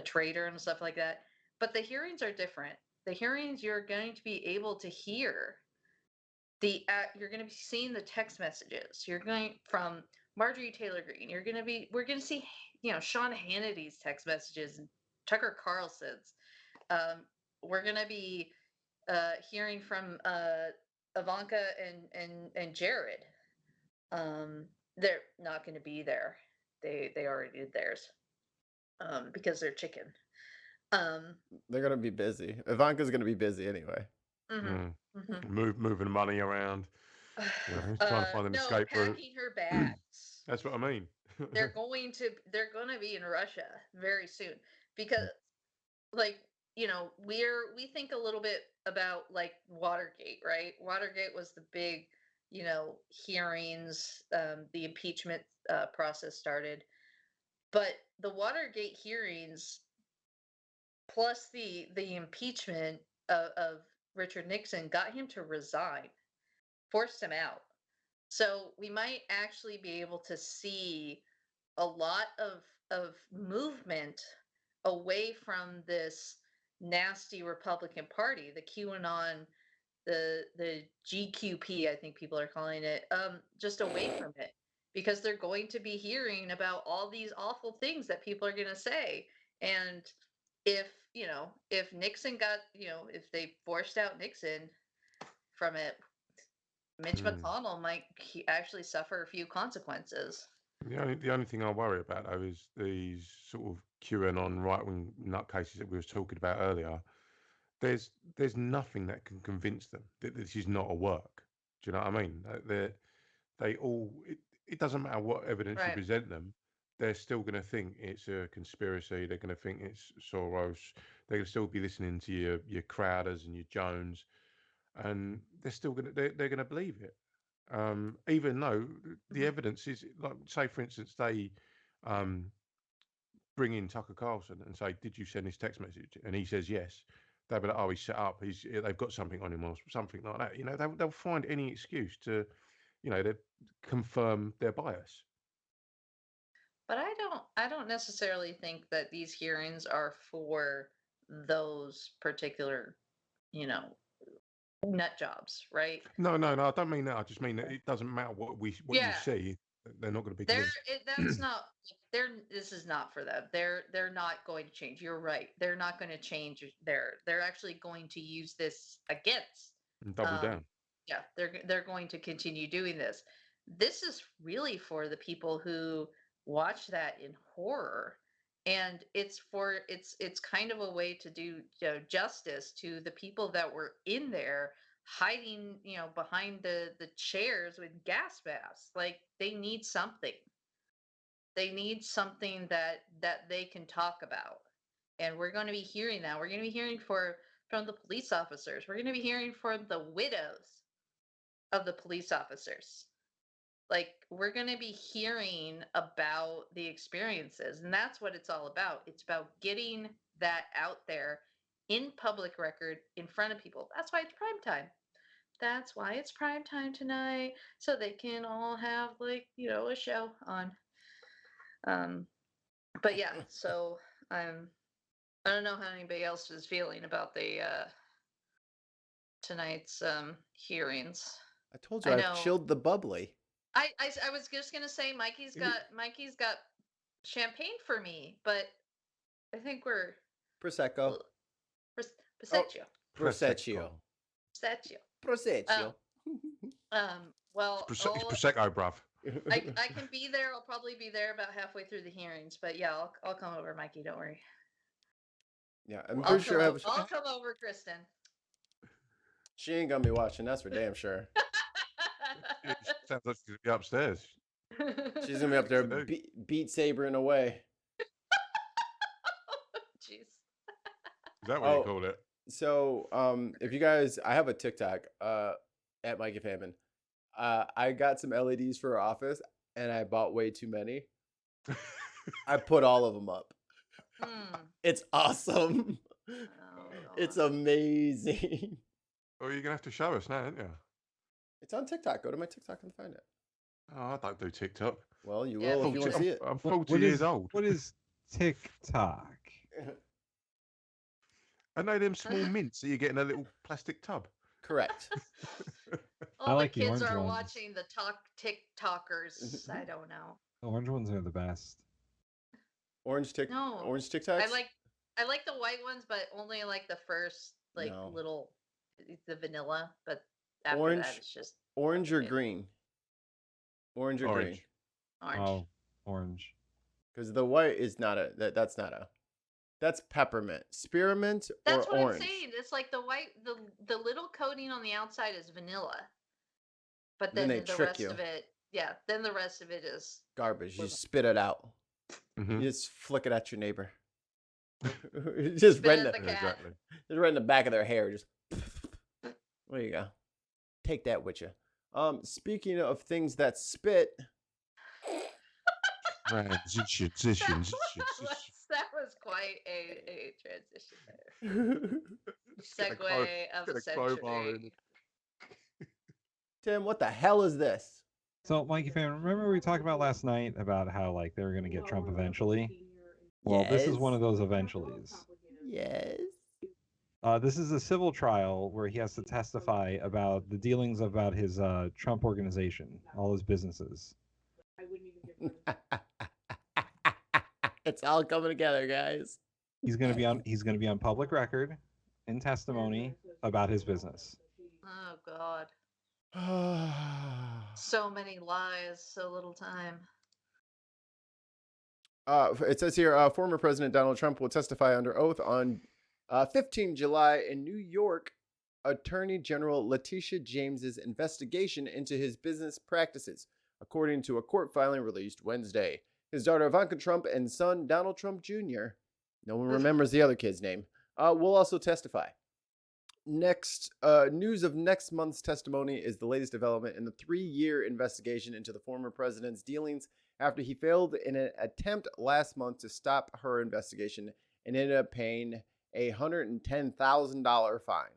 S3: traitor and stuff like that. But the hearings are different. The hearings, you're going to be able to hear you're going to be seeing the text messages. You're going from Marjorie Taylor Greene. We're going to see, Sean Hannity's text messages and Tucker Carlson's. We're going to be hearing from Ivanka and Jared. They're not going to be there. They already did theirs because they're chicken.
S5: They're going to be busy. Ivanka's going to be busy anyway.
S2: Moving money around. Trying to find an escape route.
S3: Packing her bags.
S2: That's what I mean.
S3: They're going to be in Russia very soon, because, like, we think a little bit about, like, Watergate, right? Watergate was the big, hearings, the impeachment process started. But the Watergate hearings plus the impeachment of Richard Nixon got him to resign, forced him out. So we might actually be able to see a lot of movement away from this nasty Republican Party, the QAnon the GQP, I think people are calling it, just away from it, because they're going to be hearing about all these awful things that people are going to say. And if if Nixon got, if they forced out Nixon from it, Mitch McConnell might actually suffer a few consequences.
S2: The only thing I worry about though is these sort of QAnon right-wing nutcases that we were talking about earlier. There's nothing that can convince them that this is not a work. Do you know what I mean? They all, it doesn't matter what evidence you present them, they're still going to think it's a conspiracy. They're going to think it's Soros. They're going to still be listening to your Crowders and your Jones, and they're still going to they're going to believe it, even though the evidence is like, say for instance, they bring in Tucker Carlson and say, "Did you send this text message?" And he says yes. They'll be like, "Oh, he's set up. They've got something on him or something like that." You know, they'll find any excuse to, to confirm their bias.
S3: But I don't necessarily think that these hearings are for those particular, nut jobs, right?
S2: No, I don't mean that. I just mean that it doesn't matter what you see. They're not going to be convinced.
S3: That's not. This is not for them. They're not going to change. You're right. They're not going to change. They're actually going to use this against.
S2: And double down.
S3: Yeah, they're going to continue doing this. This is really for the people who watch that in horror, and it's kind of a way to do justice to the people that were in there hiding, behind the chairs with gas masks. Like, they need something. They need something that they can talk about, and we're going to be hearing that. We're going to be hearing from the police officers. We're going to be hearing from the widows of the police officers. Like, we're going to be hearing about the experiences, and that's what it's all about. It's about getting that out there in public record in front of people. That's why it's prime time. That's why it's prime time tonight, so they can all have, like, a show on. But yeah, so I don't know how anybody else is feeling about the tonight's hearings.
S5: I told you I've chilled the bubbly.
S3: I was just gonna say Mikey's got champagne for me, but I think we're
S5: Prosecco.
S3: Prosecco. Well,
S2: it's Prosecco, bruv.
S3: I can be there. I'll probably be there about halfway through the hearings, but yeah, I'll come over, Mikey. Don't worry.
S5: Yeah, I'm pretty sure
S3: I'll come over, Kristen.
S5: She ain't gonna be watching. That's for damn sure.
S2: Sounds like she's gonna be upstairs.
S5: She's gonna be up there beat sabering away.
S3: Jeez.
S2: Is that what you call it?
S5: So, if you guys, I have a TikTok at Mikey Famine. I got some LEDs for our office, and I bought way too many. I put all of them up. It's awesome. It's amazing.
S2: Well, you're gonna have to show us now, aren't you?
S5: It's on TikTok. Go to my TikTok and find it.
S2: Oh, I don't do TikTok.
S5: Well, you will if you want to see it.
S2: I'm 40 years old.
S1: What is TikTok?
S2: I know them small mints that you get in a little plastic tub.
S5: Correct.
S3: All the kids are watching the TikTokers. I don't know.
S1: The orange ones are the best.
S5: Orange TikToks?
S3: I like the white ones, but only like the first little the vanilla. But after that, it's just
S5: orange or green. Orange or green.
S3: Orange.
S1: Oh, orange.
S5: Because the white is not that's not a. That's peppermint. Spearmint or orange?
S3: That's what I'm saying. It's like the white, the little coating on the outside is vanilla. But then the rest of it, then the rest of it is
S5: garbage. You spit it out.
S2: Mm-hmm.
S5: You just flick it at your neighbor. Just right in the back of their hair. Just there you go. Take that with you. Speaking of things that spit.
S2: Transitions.
S3: That was quite a transition there. Segue of the century.
S5: Tim, what the hell is this?
S1: So, Mikey fan, remember we talked about last night about how they were going to get Trump eventually? Well, this is one of those eventuallys.
S5: Yes.
S1: This is a civil trial where he has to testify about the dealings about his Trump organization, all his businesses.
S5: It's all coming together, guys.
S1: He's going to be on public record in testimony about his business.
S3: Oh God. So many lies, so little time.
S5: It says here, former President Donald Trump will testify under oath on 15 July in New York. Attorney General Letitia James's investigation into his business practices, according to a court filing released Wednesday. His daughter Ivanka Trump and son Donald Trump Jr., no one remembers the other kid's name, will also testify. Next, news of next month's testimony is the latest development in the 3-year investigation into the former president's dealings after he failed in an attempt last month to stop her investigation and ended up paying a $110,000 fine.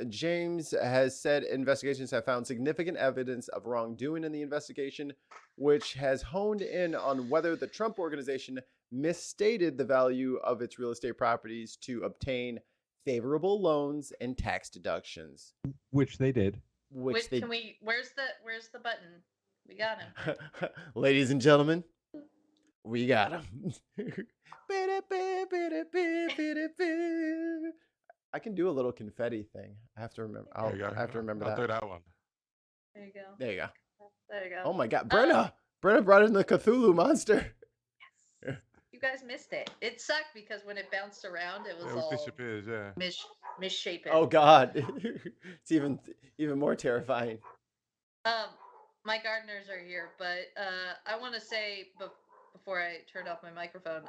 S5: James has said investigations have found significant evidence of wrongdoing in the investigation, which has honed in on whether the Trump organization misstated the value of its real estate properties to obtain favorable loans and tax deductions.
S1: Which they did.
S3: Where's the button? We got him.
S5: Ladies and gentlemen, we got him. I can do a little confetti thing. I have to remember. I have to remember that.
S2: I'll do that one.
S3: There you go.
S5: There you go.
S3: There you go.
S5: Oh my God, Brenna! Brenna brought in the Cthulhu monster.
S3: Yes. You guys missed it. It sucked because when it bounced around, it was all
S2: disappears. Yeah.
S3: misshapen.
S5: Oh God, it's even more terrifying.
S3: My gardeners are here, but I want to say before I turned off my microphone,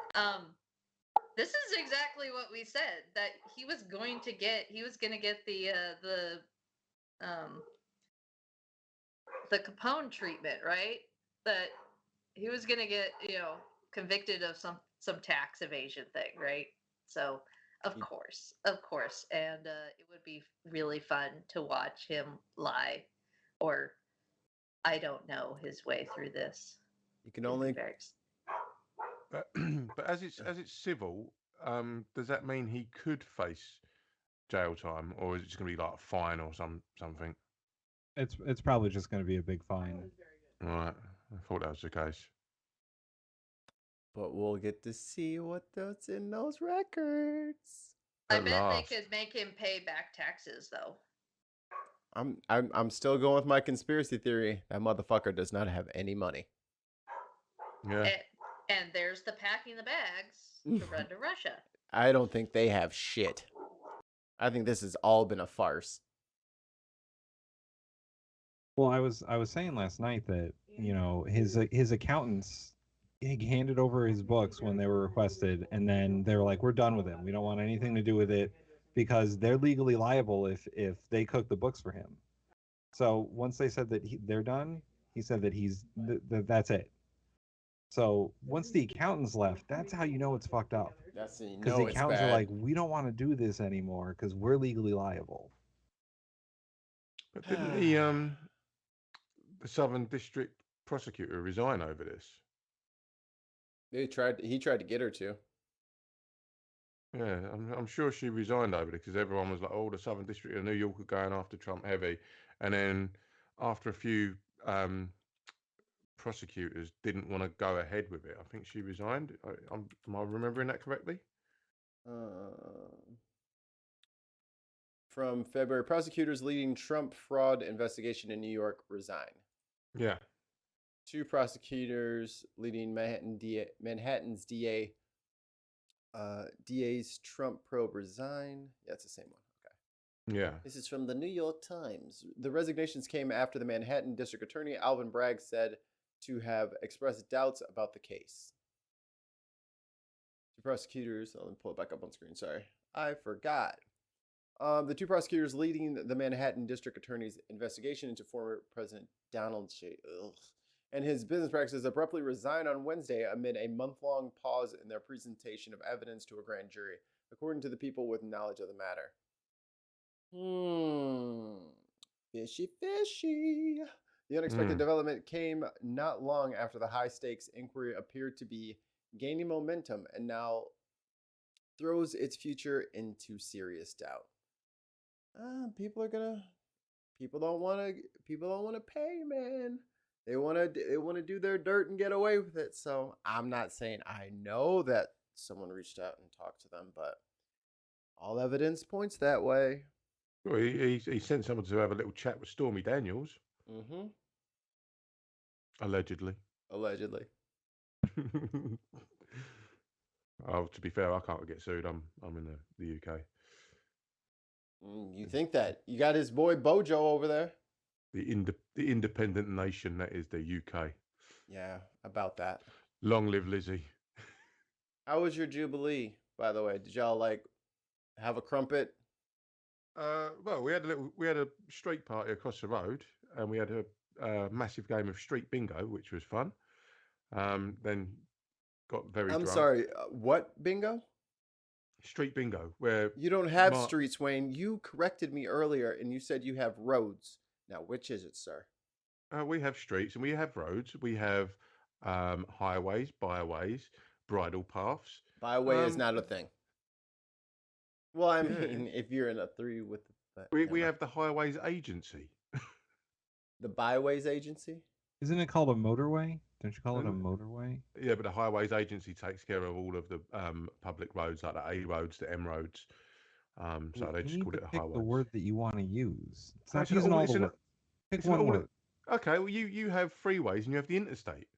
S3: this is exactly what we said, that he was going to get the Capone treatment, right? That he was going to get, convicted of some tax evasion thing, right? So, of course, and it would be really fun to watch him lie, or I don't know, his way through this.
S5: You can only.
S2: But as it's civil, does that mean he could face jail time, or is it just going to be like a fine or something?
S1: It's probably just going to be a big fine.
S2: Right, I thought that was the case.
S5: But we'll get to see what's in those records.
S3: I bet they could make him pay back taxes, though.
S5: I'm still going with my conspiracy theory. That motherfucker does not have any money.
S2: Yeah.
S3: And there's the packing the bags to run to Russia.
S5: I don't think they have shit. I think this has all been a farce.
S1: Well, I was saying last night that, his accountants handed over his books when they were requested, and then they were like, "We're done with him. We don't want anything to do with it," because they're legally liable if they cook the books for him. So once they said that they're done, he said that that's it. So once the accountants left, that's how you know it's fucked up.
S5: That's
S1: because the accountants are like, "We don't want to do this anymore because we're legally liable."
S2: But didn't the Southern District prosecutor resign over this?
S5: He tried to get her to.
S2: Yeah, I'm sure she resigned over it because everyone was like, "Oh, the Southern District of New York are going after Trump heavy," and then after a few prosecutors didn't want to go ahead with it, I think she resigned. Am I remembering that correctly?
S5: From February, prosecutors leading Trump fraud investigation in New York resign.
S2: Yeah.
S5: 2 prosecutors leading Manhattan's DA's Trump probe resign. Yeah, it's the same one. Okay.
S2: Yeah.
S5: This is from the New York Times. The resignations came after the Manhattan District Attorney Alvin Bragg said to have expressed doubts about the case. 2 prosecutors. Let me pull it back up on screen. Sorry, I forgot. The 2 prosecutors leading the Manhattan District Attorney's investigation into former President Donald J. and his business practices abruptly resigned on Wednesday amid a month-long pause in their presentation of evidence to a grand jury, according to the people with knowledge of the matter. Fishy, fishy. The unexpected development came not long after the high-stakes inquiry appeared to be gaining momentum, and now throws its future into serious doubt. People don't want to pay, man. They want to do their dirt and get away with it. So I'm not saying I know that someone reached out and talked to them, but all evidence points that way.
S2: Well, he sent someone to have a little chat with Stormy Daniels.
S5: Mm-hmm.
S2: Allegedly. Oh, to be fair, I can't get sued. I'm in the UK.
S5: You think that? You got his boy Bojo over there.
S2: The independent nation that is the UK.
S5: Yeah, about that.
S2: Long live Lizzie.
S5: How was your Jubilee, by the way? Did y'all have a crumpet?
S2: Well, we had a street party across the road, and we had a massive game of street bingo, which was fun. Then got very drunk.
S5: I'm sorry, what bingo?
S2: Street bingo, where
S5: you don't have streets, Wayne. You corrected me earlier, and you said you have roads. Now, which is it, sir?
S2: We have streets and we have roads. We have highways, byways, bridle paths.
S5: Byway is not a thing. Well, I mean, if you're in a 3 with
S2: we have the highways agency.
S5: The byways agency?
S1: Isn't it called a motorway? Don't you call it a motorway?
S2: Yeah, but the highways agency takes care of all of the public roads, like the A roads, the M roads. So they just call it a highway.
S1: Pick the word that you want to use. It's not using all the words. Pick one word.
S2: Okay, well you have freeways and you have the interstate.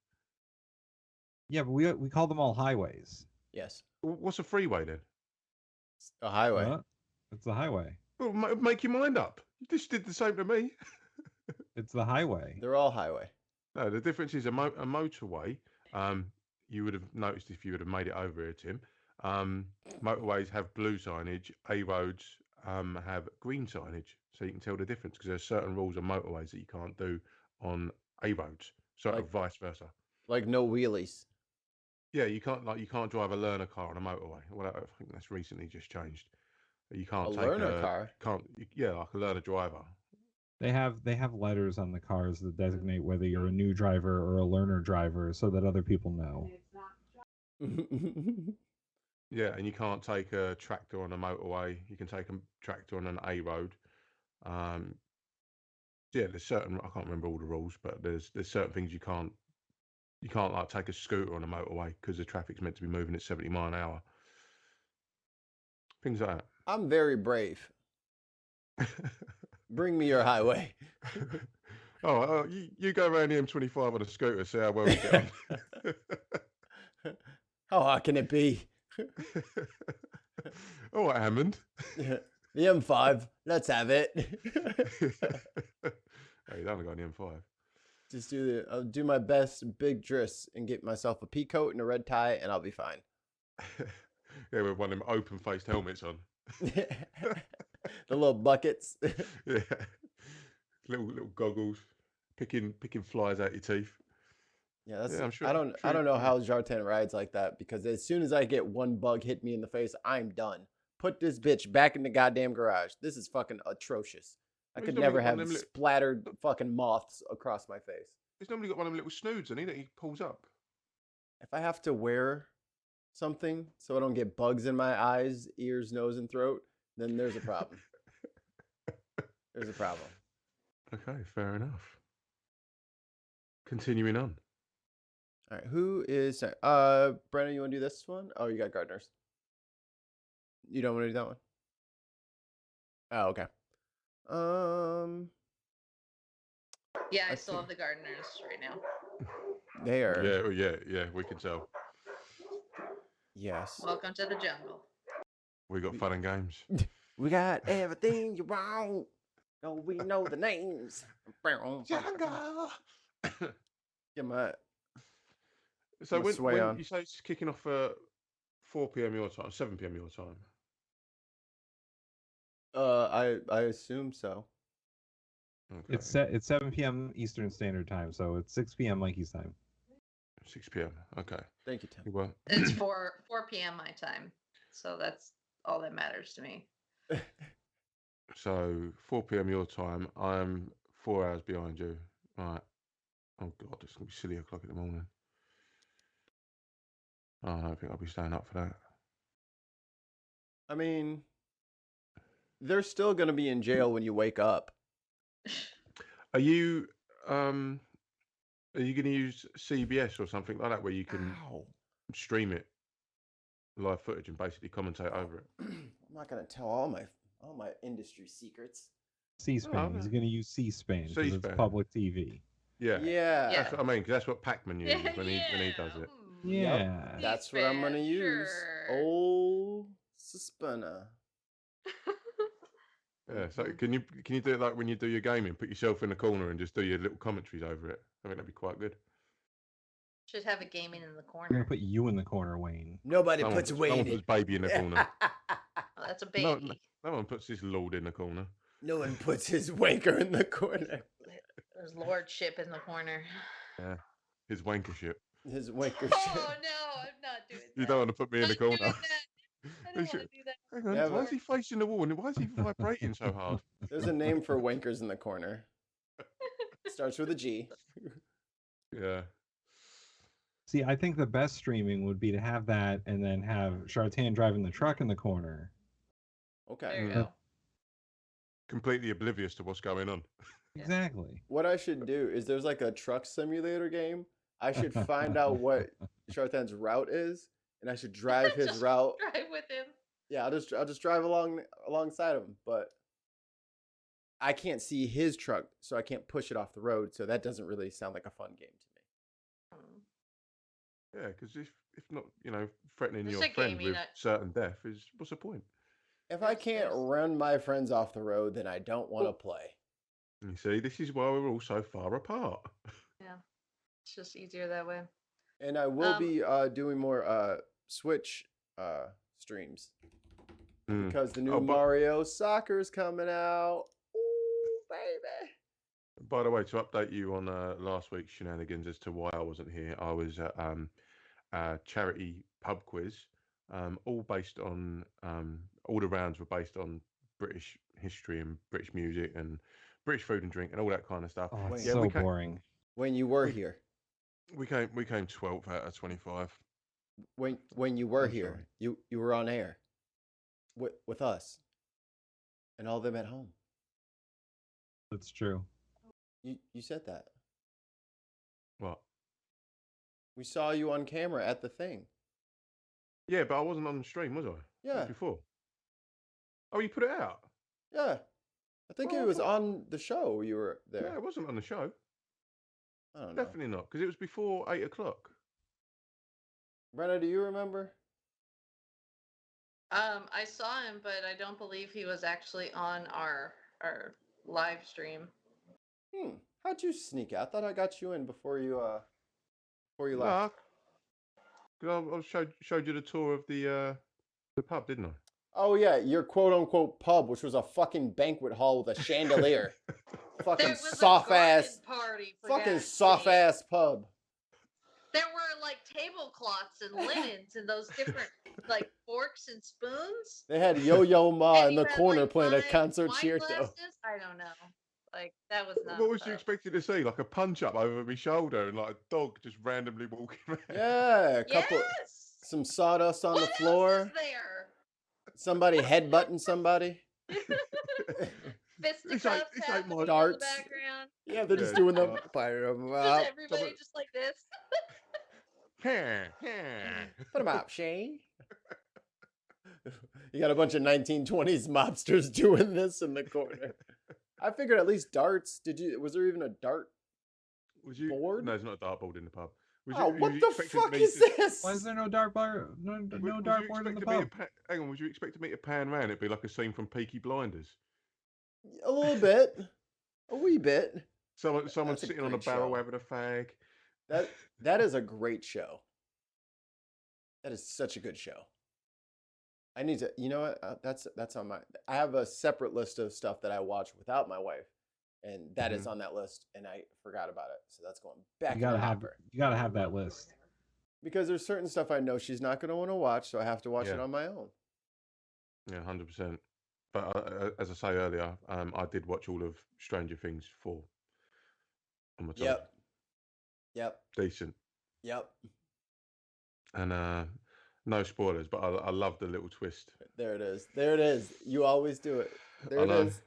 S1: Yeah, but we call them all highways.
S5: Yes.
S2: What's a freeway then?
S5: A highway.
S1: It's the highway.
S2: Well, make your mind up. You just did the same to me.
S1: It's the highway.
S5: They're all highway.
S2: No, the difference is a motorway. You would have noticed if you would have made it over here, Tim. Motorways have blue signage. A roads have green signage, so you can tell the difference because there's certain rules on motorways that you can't do on A roads. So vice versa.
S5: Like no wheelies.
S2: Yeah, you can't drive a learner car on a motorway. Well, I think that's recently just changed. You can't take
S5: learner car.
S2: Like a learner driver.
S1: They have letters on the cars that designate whether you're a new driver or a learner driver, so that other people know.
S2: Yeah, and you can't take a tractor on a motorway. You can take a tractor on an A road. There's certain, I can't remember all the rules, but there's certain things you can't like take a scooter on a motorway because the traffic's meant to be moving at 70 miles an hour. Things like that.
S5: I'm very brave. Bring me your highway.
S2: You go around the M25 on a scooter, see how well you get on.
S5: How hard can it be?
S2: All right, Hammond.
S5: The M5, let's have it.
S2: Hey, you haven't got an M5.
S5: Just I'll do my best big dress and get myself a pea coat and a red tie, and I'll be fine.
S2: Yeah, with one of them open-faced helmets on.
S5: The little buckets.
S2: Yeah, little goggles, picking flies out your teeth.
S5: Yeah, I'm sure. I don't know how Jartan rides like that, because as soon as I get one bug hit me in the face, I'm done. Put this bitch back in the goddamn garage. This is fucking atrocious. I could never have splattered fucking moths across my face.
S2: He's normally got one of them little snoods, and that he pulls up.
S5: If I have to wear something so I don't get bugs in my eyes, ears, nose, and throat, then there's a problem. There's a problem.
S2: Okay, fair enough. Continuing on.
S5: All right, who is Brennan, you want to do this one? Oh, you got gardeners. You don't want to do that one? Oh, okay.
S3: Yeah, I still have the gardeners right now.
S5: They are.
S2: Yeah, we can tell.
S5: Yes.
S3: Welcome to the jungle.
S2: We got fun and games.
S5: We got everything you want. No, we know the names.
S2: Jungle.
S5: Get my.
S2: So when you say it's kicking off at 4 p.m. your time, 7 p.m. your time.
S5: I assume so.
S1: Okay. It's 7 p.m. Eastern Standard Time, so it's 6 p.m. Mikey's time.
S2: 6 p.m. Okay.
S5: Thank you, Tim.
S2: Well,
S3: it's 4 p.m. my time, so that's all that matters to me.
S2: So 4 p.m. your time. I'm 4 hours behind you. Right. Oh God, it's gonna be silly o'clock in the morning. Oh, I don't think I'll be staying up for that.
S5: I mean, they're still going to be in jail when you wake up.
S2: Are you going to use CBS or something like that where you can stream it live footage and basically commentate over it?
S5: I'm not going to tell all my industry secrets.
S1: C-SPAN. He's going to use C-SPAN because it's public TV.
S2: Yeah.
S5: Yeah.
S2: That's what I mean, because that's what Pac-Man uses when he does it.
S1: Yeah.
S5: Yep, that's what I'm going to use. Oh, Suspana.
S2: Yeah, so can you do it like when you do your gaming? Put yourself in the corner and just do your little commentaries over it. I think that'd be quite good.
S3: Should have a gaming in the corner.
S1: I'm gonna put you in the corner, Wayne.
S5: Nobody puts Wayne.
S2: No one puts baby in the corner.
S3: Oh, that's a baby.
S2: No one puts his lord in the corner.
S5: No one puts his wanker in the corner.
S3: There's lordship in the corner.
S2: Yeah, his wankership.
S5: His wankership.
S3: Oh no, I'm not doing that.
S2: You don't want to put me in the corner.
S3: I don't want to do that.
S2: Hang on, why is he facing the wall and why is he vibrating so hard?
S5: There's a name for wankers in the corner. Starts with a G.
S2: Yeah.
S1: See, I think the best streaming would be to have that and then have Shartan driving the truck in the corner.
S5: Okay.
S3: There you go.
S2: Completely oblivious to what's going on.
S1: Exactly.
S5: What I should do is there's like a truck simulator game. I should find out what Shartan's route is, and I should drive his route.
S3: Drive with him.
S5: Yeah, I'll just drive alongside him, but I can't see his truck, so I can't push it off the road. So that doesn't really sound like a fun game to me.
S2: Yeah, because if not, threatening
S3: There's
S2: your
S3: a
S2: friend
S3: game,
S2: with certain death what's the point?
S5: If I can't run my friends off the road, then I don't want to play.
S2: You see, this is why we're all so far apart.
S3: Yeah, it's just easier that way.
S5: And I will be doing more Switch streams because the new Mario Soccer is coming out. Ooh, baby!
S2: By the way, to update you on last week's shenanigans as to why I wasn't here, I was at a charity pub quiz, all based on all the rounds were based on British history and British music and British food and drink and all that kind of stuff.
S1: Oh, it's so boring.
S5: When you were here,
S2: we came 12th out of 25.
S5: When you were here, you were on air with us and all them at home.
S1: That's true.
S5: You said that.
S2: What?
S5: We saw you on camera at the thing.
S2: Yeah, but I wasn't on the stream, was I?
S5: Yeah.
S2: Before. Oh, you put it out?
S5: Yeah. I think it was on the show you were there.
S2: No, it wasn't on the show.
S5: I don't know.
S2: Definitely not, because it was before 8 o'clock.
S5: Brenna, do you remember?
S3: I saw him, but I don't believe he was actually on our live stream.
S5: How'd you sneak out? I thought I got you in before you left.
S2: I showed you the tour of the pub, didn't I?
S5: Oh yeah, your quote unquote pub, which was a fucking banquet hall with a chandelier. Fucking soft ass pub.
S3: There were like tablecloths and linens and those different like forks and spoons.
S5: They had Yo-Yo Ma in the corner playing a concert cheer.
S3: I don't know. Like that was not.
S2: What was you expecting to see? Like a punch up over my shoulder and like a dog just randomly walking around.
S5: Yeah, some sawdust on the floor.
S3: Was there?
S5: Somebody headbutting somebody.
S3: Fisticuffs happening in the background.
S5: Yeah, they're just doing the fire.
S3: Just everybody just like this.
S5: Put them up, Shane. You got a bunch of 1920s mobsters doing this in the corner. I figured at least darts. Was there even a dart board?
S2: No, there's not a dart board in the pub.
S5: What the fuck is this?
S1: Why is there no dart bar? No dart board in the pub?
S2: Hang on, would you expect to meet a pan round? It'd be like a scene from Peaky Blinders.
S5: A little bit, a wee bit.
S2: Someone sitting on a barrel having a fag.
S5: That is a great show. That is such a good show. I need to. You know what? That's on my. I have a separate list of stuff that I watch without my wife. And that is on that list, and I forgot about it. So that's going back.
S1: You gotta have that list.
S5: Because there's certain stuff I know she's not going to want to watch, so I have to watch it on my own.
S2: Yeah, 100%. But as I say earlier, I did watch all of Stranger Things 4 on my top.
S5: Yep.
S2: Decent.
S5: Yep.
S2: And No spoilers, but I love the little twist.
S5: There it is. There it is. You always do it. There it is.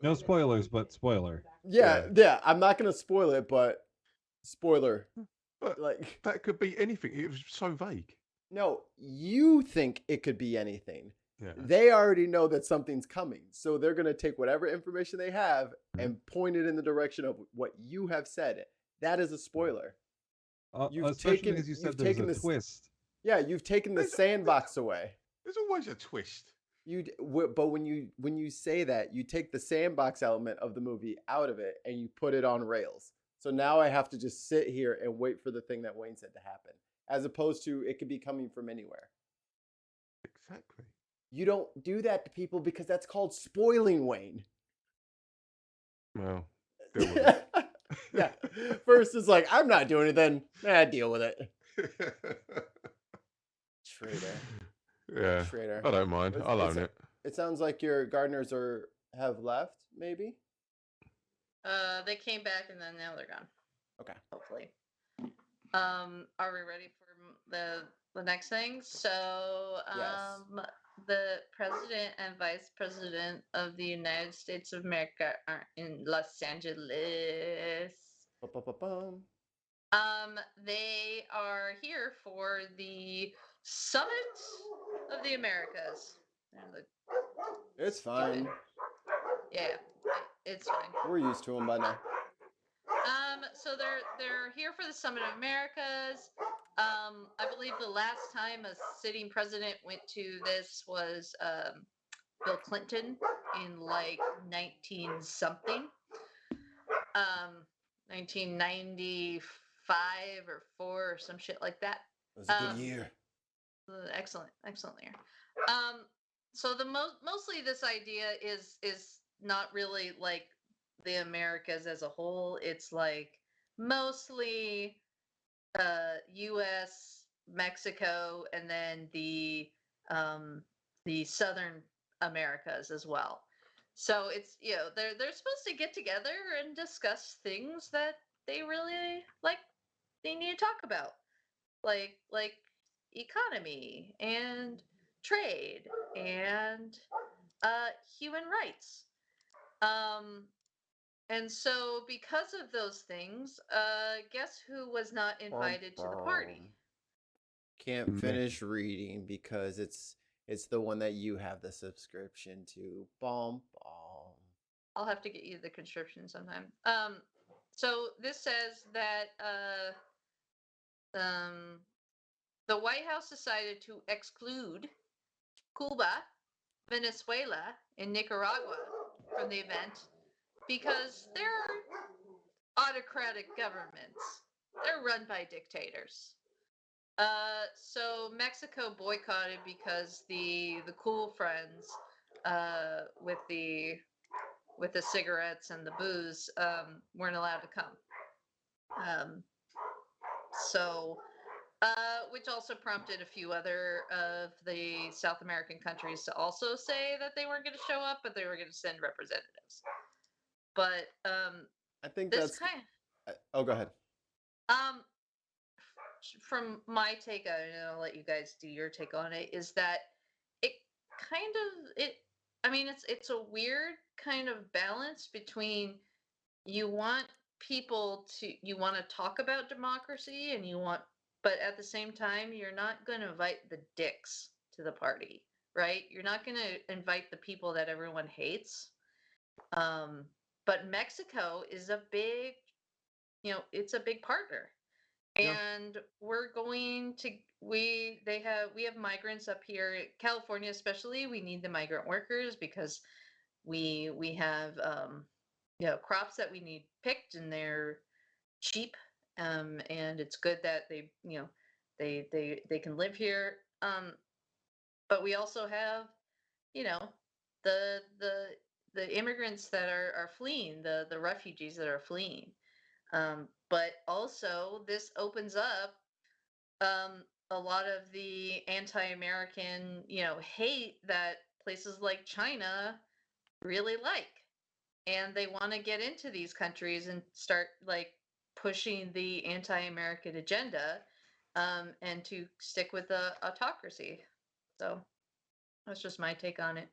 S1: No spoilers, but spoiler.
S5: Yeah. I'm not gonna spoil it, but spoiler.
S2: But
S5: like
S2: that could be anything. It was so vague.
S5: No, you think it could be anything.
S2: Yeah.
S5: They already know that something's coming, so they're gonna take whatever information they have and point it in the direction of what you have said. That is a spoiler.
S1: Especially as you said, there's a twist.
S5: Yeah, you've taken the sandbox away.
S2: There's always a twist.
S5: But when you say that, you take the sandbox element of the movie out of it and you put it on rails. So now I have to just sit here and wait for the thing that Wayne said to happen, as opposed to it could be coming from anywhere.
S2: Exactly.
S5: You don't do that to people because that's called spoiling, Wayne.
S2: Well,
S5: yeah. First is like, I'm not doing it, then deal with it. Traitor.
S2: Yeah.
S5: Traitor.
S2: I don't mind. I'll own it.
S5: It sounds like your gardeners have left, maybe?
S3: They came back and then now they're gone.
S5: Okay.
S3: Hopefully. Are we ready for the next thing? So,
S5: Yes.
S3: The president and vice president of the United States of America are in Los Angeles.
S5: Ba-ba-ba-bum.
S3: They are here for the Summit of the Americas.
S5: It's fine.
S3: Yeah, it's fine.
S5: We're used to them by now.
S3: So they're here for the Summit of Americas. I believe the last time a sitting president went to this was Bill Clinton in like 19-something. 1995 or 4 or some shit like that.
S5: It was a good year.
S3: Excellent year. So the mostly this idea is not really like the Americas as a whole. It's like mostly U.S., Mexico, and then the Southern Americas as well. So it's they're supposed to get together and discuss things that they really they need to talk about, like economy and trade and human rights. And so because of those things, guess who was not invited to the party?
S5: Can't finish reading because it's the one that you have the subscription to. Bomb.
S3: I'll have to get you the conscription sometime. So this says that the White House decided to exclude Cuba, Venezuela, and Nicaragua from the event because they're autocratic governments. They're run by dictators. So Mexico boycotted because the cool friends with the cigarettes and the booze weren't allowed to come. Which also prompted a few other of the South American countries to also say that they weren't going to show up, but they were going to send representatives. But
S5: I think
S3: this
S5: that's Oh, go ahead.
S3: From my take on it, and I'll let you guys do your take on it, is that it's a weird kind of balance between you want to talk about democracy and but at the same time, you're not going to invite the dicks to the party, right? You're not going to invite the people that everyone hates. But Mexico is a big, it's a big partner. And we're going to we have migrants up here, California especially. We need the migrant workers because we have crops that we need picked and they're cheap, and it's good that they can live here. But we also have the immigrants that are fleeing, the refugees that are fleeing. But also this opens up a lot of the anti-American, hate that places like China really like. And they want to get into these countries and start like pushing the anti-American agenda. and to stick with the autocracy. So that's just my take on it.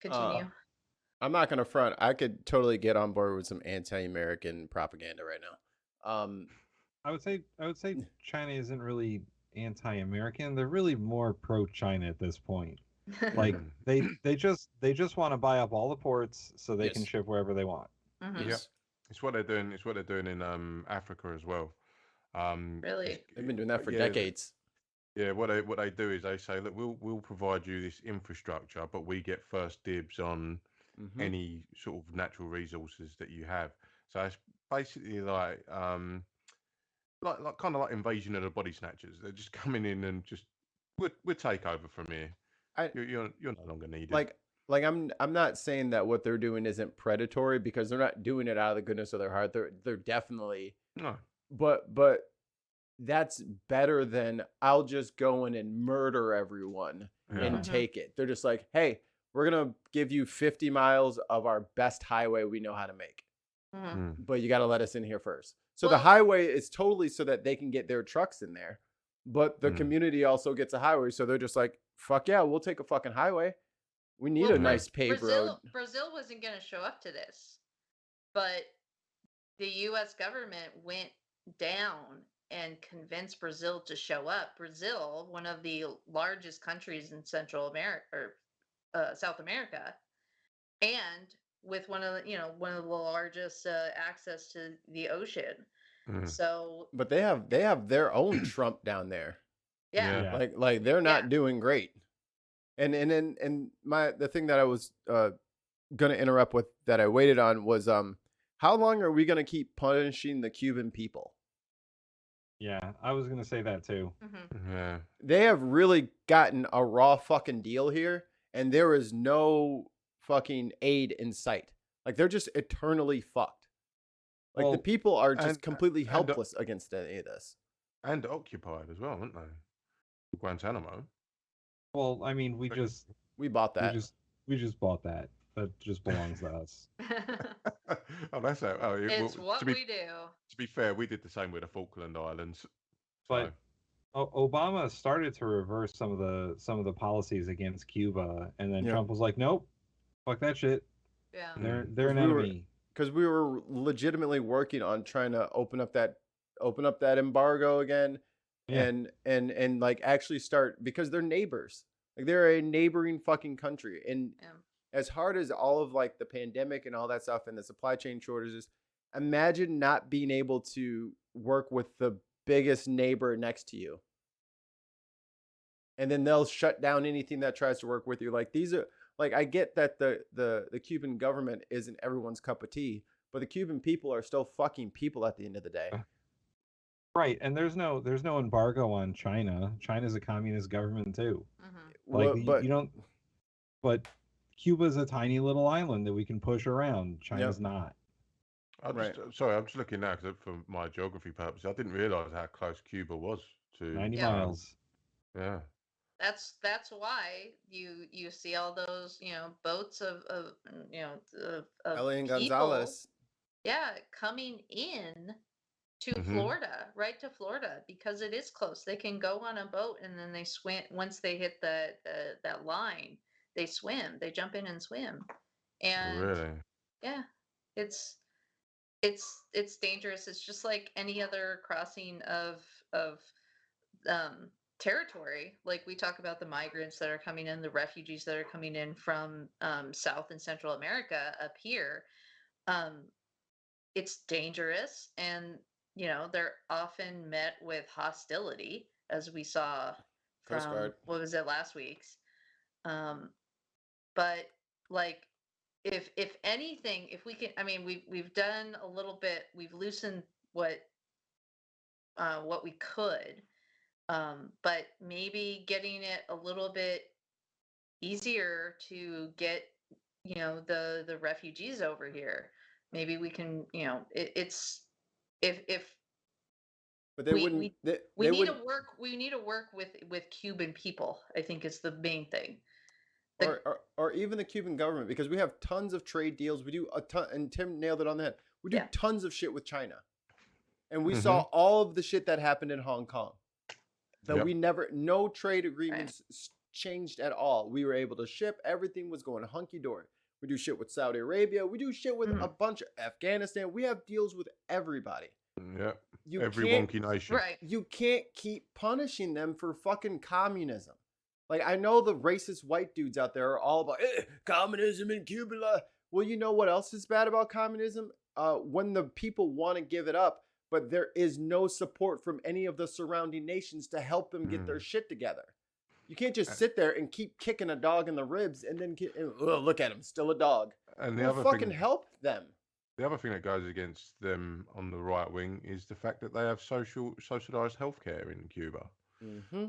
S3: Continue.
S5: I'm not gonna front. I could totally get on board with some anti-American propaganda right now.
S1: I would say China isn't really anti-American. They're really more pro-China at this point. Like they just want to buy up all the ports so they can ship wherever they want.
S3: Mm-hmm.
S2: Yeah, it's what they're doing. It's what they're doing in Africa as well.
S3: Really,
S5: they've been doing that for decades.
S2: Yeah, what they do is they say, look, we'll provide you this infrastructure, but we get first dibs on any sort of natural resources that you have. So it's basically like kind of like invasion of the body snatchers. They're just coming in and just we'll take over from here. You're no longer needed.
S5: Like I'm not saying that what they're doing isn't predatory, because they're not doing it out of the goodness of their heart. They're definitely
S2: no.
S5: But that's better than I'll just go in and murder everyone and take it. They're just like, hey, we're gonna give you 50 miles of our best highway we know how to make, but you got to let us in here first. So the highway is totally so that they can get their trucks in there, but the community also gets a highway. So they're just like, fuck yeah, we'll take a fucking highway. We need a nice paved road.
S3: Brazil wasn't going to show up to this, but the U.S. government went down and convinced Brazil to show up. Brazil, one of the largest countries in Central America or South America, and with one of the largest access to the ocean. So,
S5: but they have their own Trump down there.
S3: Yeah.
S5: Like they're not doing great. And the thing that I was gonna interrupt with that I waited on was how long are we gonna keep punishing the Cuban people?
S1: Yeah, I was gonna say that too.
S2: Yeah,
S5: they have really gotten a raw fucking deal here, and there is no fucking aid in sight. Like they're just eternally fucked. Like the people are just completely helpless against any of this.
S2: And occupied as well, aren't they? Guantanamo.
S1: Well, I mean, we
S5: bought that.
S1: We just bought that. That just belongs to us.
S2: Oh, that's how. Oh,
S3: it's what we do.
S2: To be fair, we did the same with the Falkland Islands.
S1: But Obama started to reverse some of the policies against Cuba, and then Trump was like, "Nope, fuck that shit."
S3: Yeah,
S1: they're an enemy.
S5: Because we were legitimately working on trying to open up that embargo again, and like actually start, because they're neighbors. Like they're a neighboring fucking country, and as hard as all of like the pandemic and all that stuff and the supply chain shortages, imagine not being able to work with the biggest neighbor next to you. And then they'll shut down anything that tries to work with you. Like these are like, I get that the Cuban government isn't everyone's cup of tea, but the Cuban people are still fucking people at the end of the day.
S1: Right, and there's no embargo on China. China's a communist government too. Like you don't. But Cuba's a tiny little island that we can push around. China's not.
S2: Sorry, I'm just looking now because for my geography purposes, I didn't realize how close Cuba was to
S1: 90 miles.
S2: Yeah.
S3: That's why you see all those boats of
S5: Elian
S3: people,
S5: Gonzalez.
S3: coming in to Florida, right to Florida, because it is close. They can go on a boat and then they swim. Once they hit that line, they swim. They jump in and swim. And
S2: really,
S3: it's dangerous. It's just like any other crossing of territory. Like we talk about the migrants that are coming in, the refugees that are coming in from South and Central America up here. It's dangerous, and they're often met with hostility, as we saw from what was it, last week's. But like, if anything, if we can, I mean, we've done a little bit. We've loosened what we could, but maybe getting it a little bit easier to get the refugees over here. Maybe we can, it's if
S5: but they wouldn't.
S3: We need to work with Cuban people, I think, is the main thing.
S5: Or even the Cuban government, because we have tons of trade deals. We do a ton, and Tim nailed it on the head. We do tons of shit with China, And we saw all of the shit that happened in Hong Kong. That we never, no trade agreements changed at all. We were able to ship. Everything was going hunky-dory. We do shit with Saudi Arabia. We do shit with a bunch of Afghanistan. We have deals with everybody.
S2: Yeah.
S5: You
S2: Every wonky nation.
S3: Right.
S5: You can't keep punishing them for fucking communism. Like, I know the racist white dudes out there are all about communism in Cuba. Well, you know what else is bad about communism? When the people want to give it up, but there is no support from any of the surrounding nations to help them get their shit together. You can't just sit there and keep kicking a dog in the ribs and then look at him, still a dog.
S2: And
S5: the other fucking help them.
S2: The other thing that goes against them on the right wing is the fact that they have socialised healthcare in Cuba.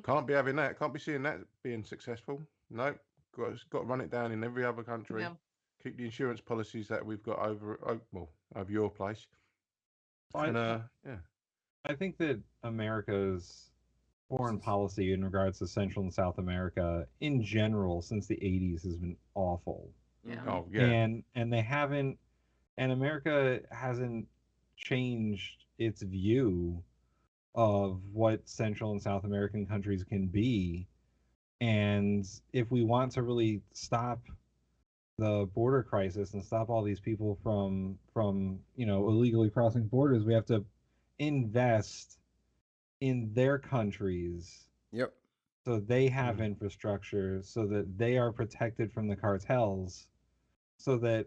S2: Can't be having that. Can't be seeing that being successful. No, got to run it down in every other country. Yeah. Keep the insurance policies that we've got over your place.
S1: I think that America's foreign policy in regards to Central and South America in general since the 80s has been awful.
S3: Yeah.
S2: Oh, yeah.
S1: And they haven't, and America hasn't changed its view of what Central and South American countries can be. And if we want to really stop the border crisis and stop all these people from illegally crossing borders, we have to invest in their countries.
S5: Yep.
S1: So they have infrastructure, so that they are protected from the cartels, so that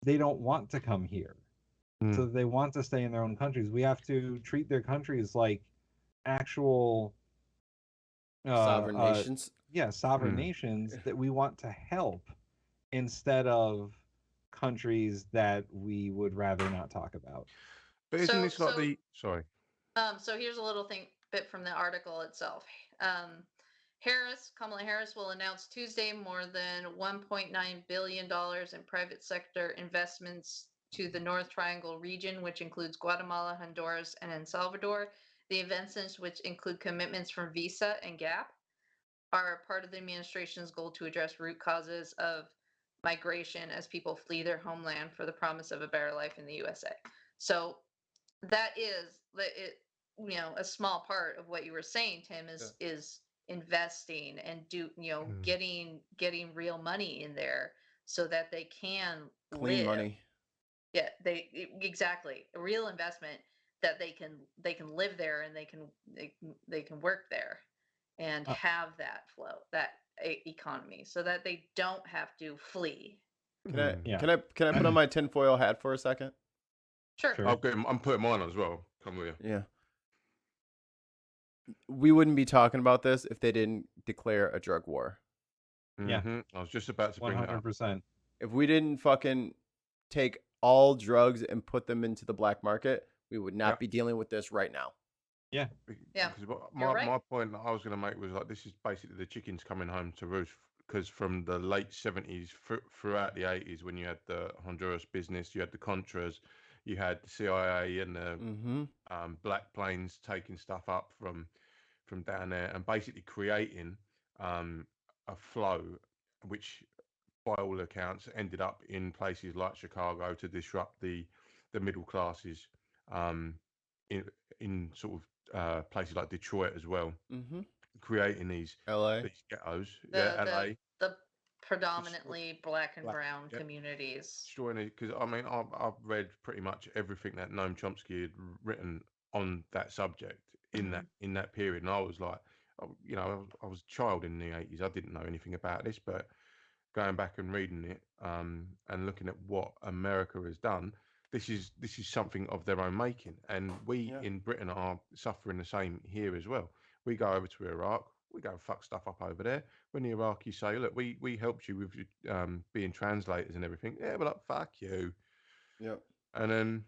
S1: they don't want to come here. So that they want to stay in their own countries. We have to treat their countries like actual
S5: sovereign nations.
S1: Sovereign nations that we want to help, instead of countries that we would rather not talk about.
S2: But isn't this like the sorry?
S3: So here's a little bit from the article itself. Kamala Harris will announce Tuesday more than $1.9 billion in private sector investments to the North Triangle region, which includes Guatemala, Honduras, and El Salvador. The investments, which include commitments from Visa and Gap, are part of the administration's goal to address root causes of migration as people flee their homeland for the promise of a better life in the USA. So that is a small part of what you were saying, Tim, is investing and getting real money in there so that they can
S5: clean money.
S3: Yeah, exactly. A real investment that they can live there and they can work there and have that flow, that economy, so that they don't have to flee.
S5: Can I put on my tinfoil hat for a second?
S3: Sure.
S2: I'm putting mine on as well. Come with you.
S5: Yeah. We wouldn't be talking about this if they didn't declare a drug war.
S1: Yeah.
S2: I was just about to bring 100%.
S1: That up.
S5: If we didn't fucking take all drugs and put them into the black market, we would not be dealing with this right now.
S3: Yeah.
S2: Because my point that I was going to make was like, this is basically the chickens coming home to roost. Because from the late 70s throughout the 80s, when you had the Honduras business, you had the Contras, you had the CIA and the black planes taking stuff up from down there and basically creating a flow which, by all accounts, ended up in places like Chicago to disrupt the middle classes, in sort of places like Detroit as well, creating these ghettos. LA.
S3: The predominantly black and brown communities.
S2: Destroying it, because I mean I've read pretty much everything that Noam Chomsky had written on that subject in that period, and I was like, I was a child in the 80s. I didn't know anything about this, but going back and reading it and looking at what America has done, this is something of their own making, and we in Britain are suffering the same here as well. We go over to Iraq, we go fuck stuff up over there. When the Iraqis say, look, we helped you with being translators and everything, we're like, fuck you.
S5: Yep.
S2: And then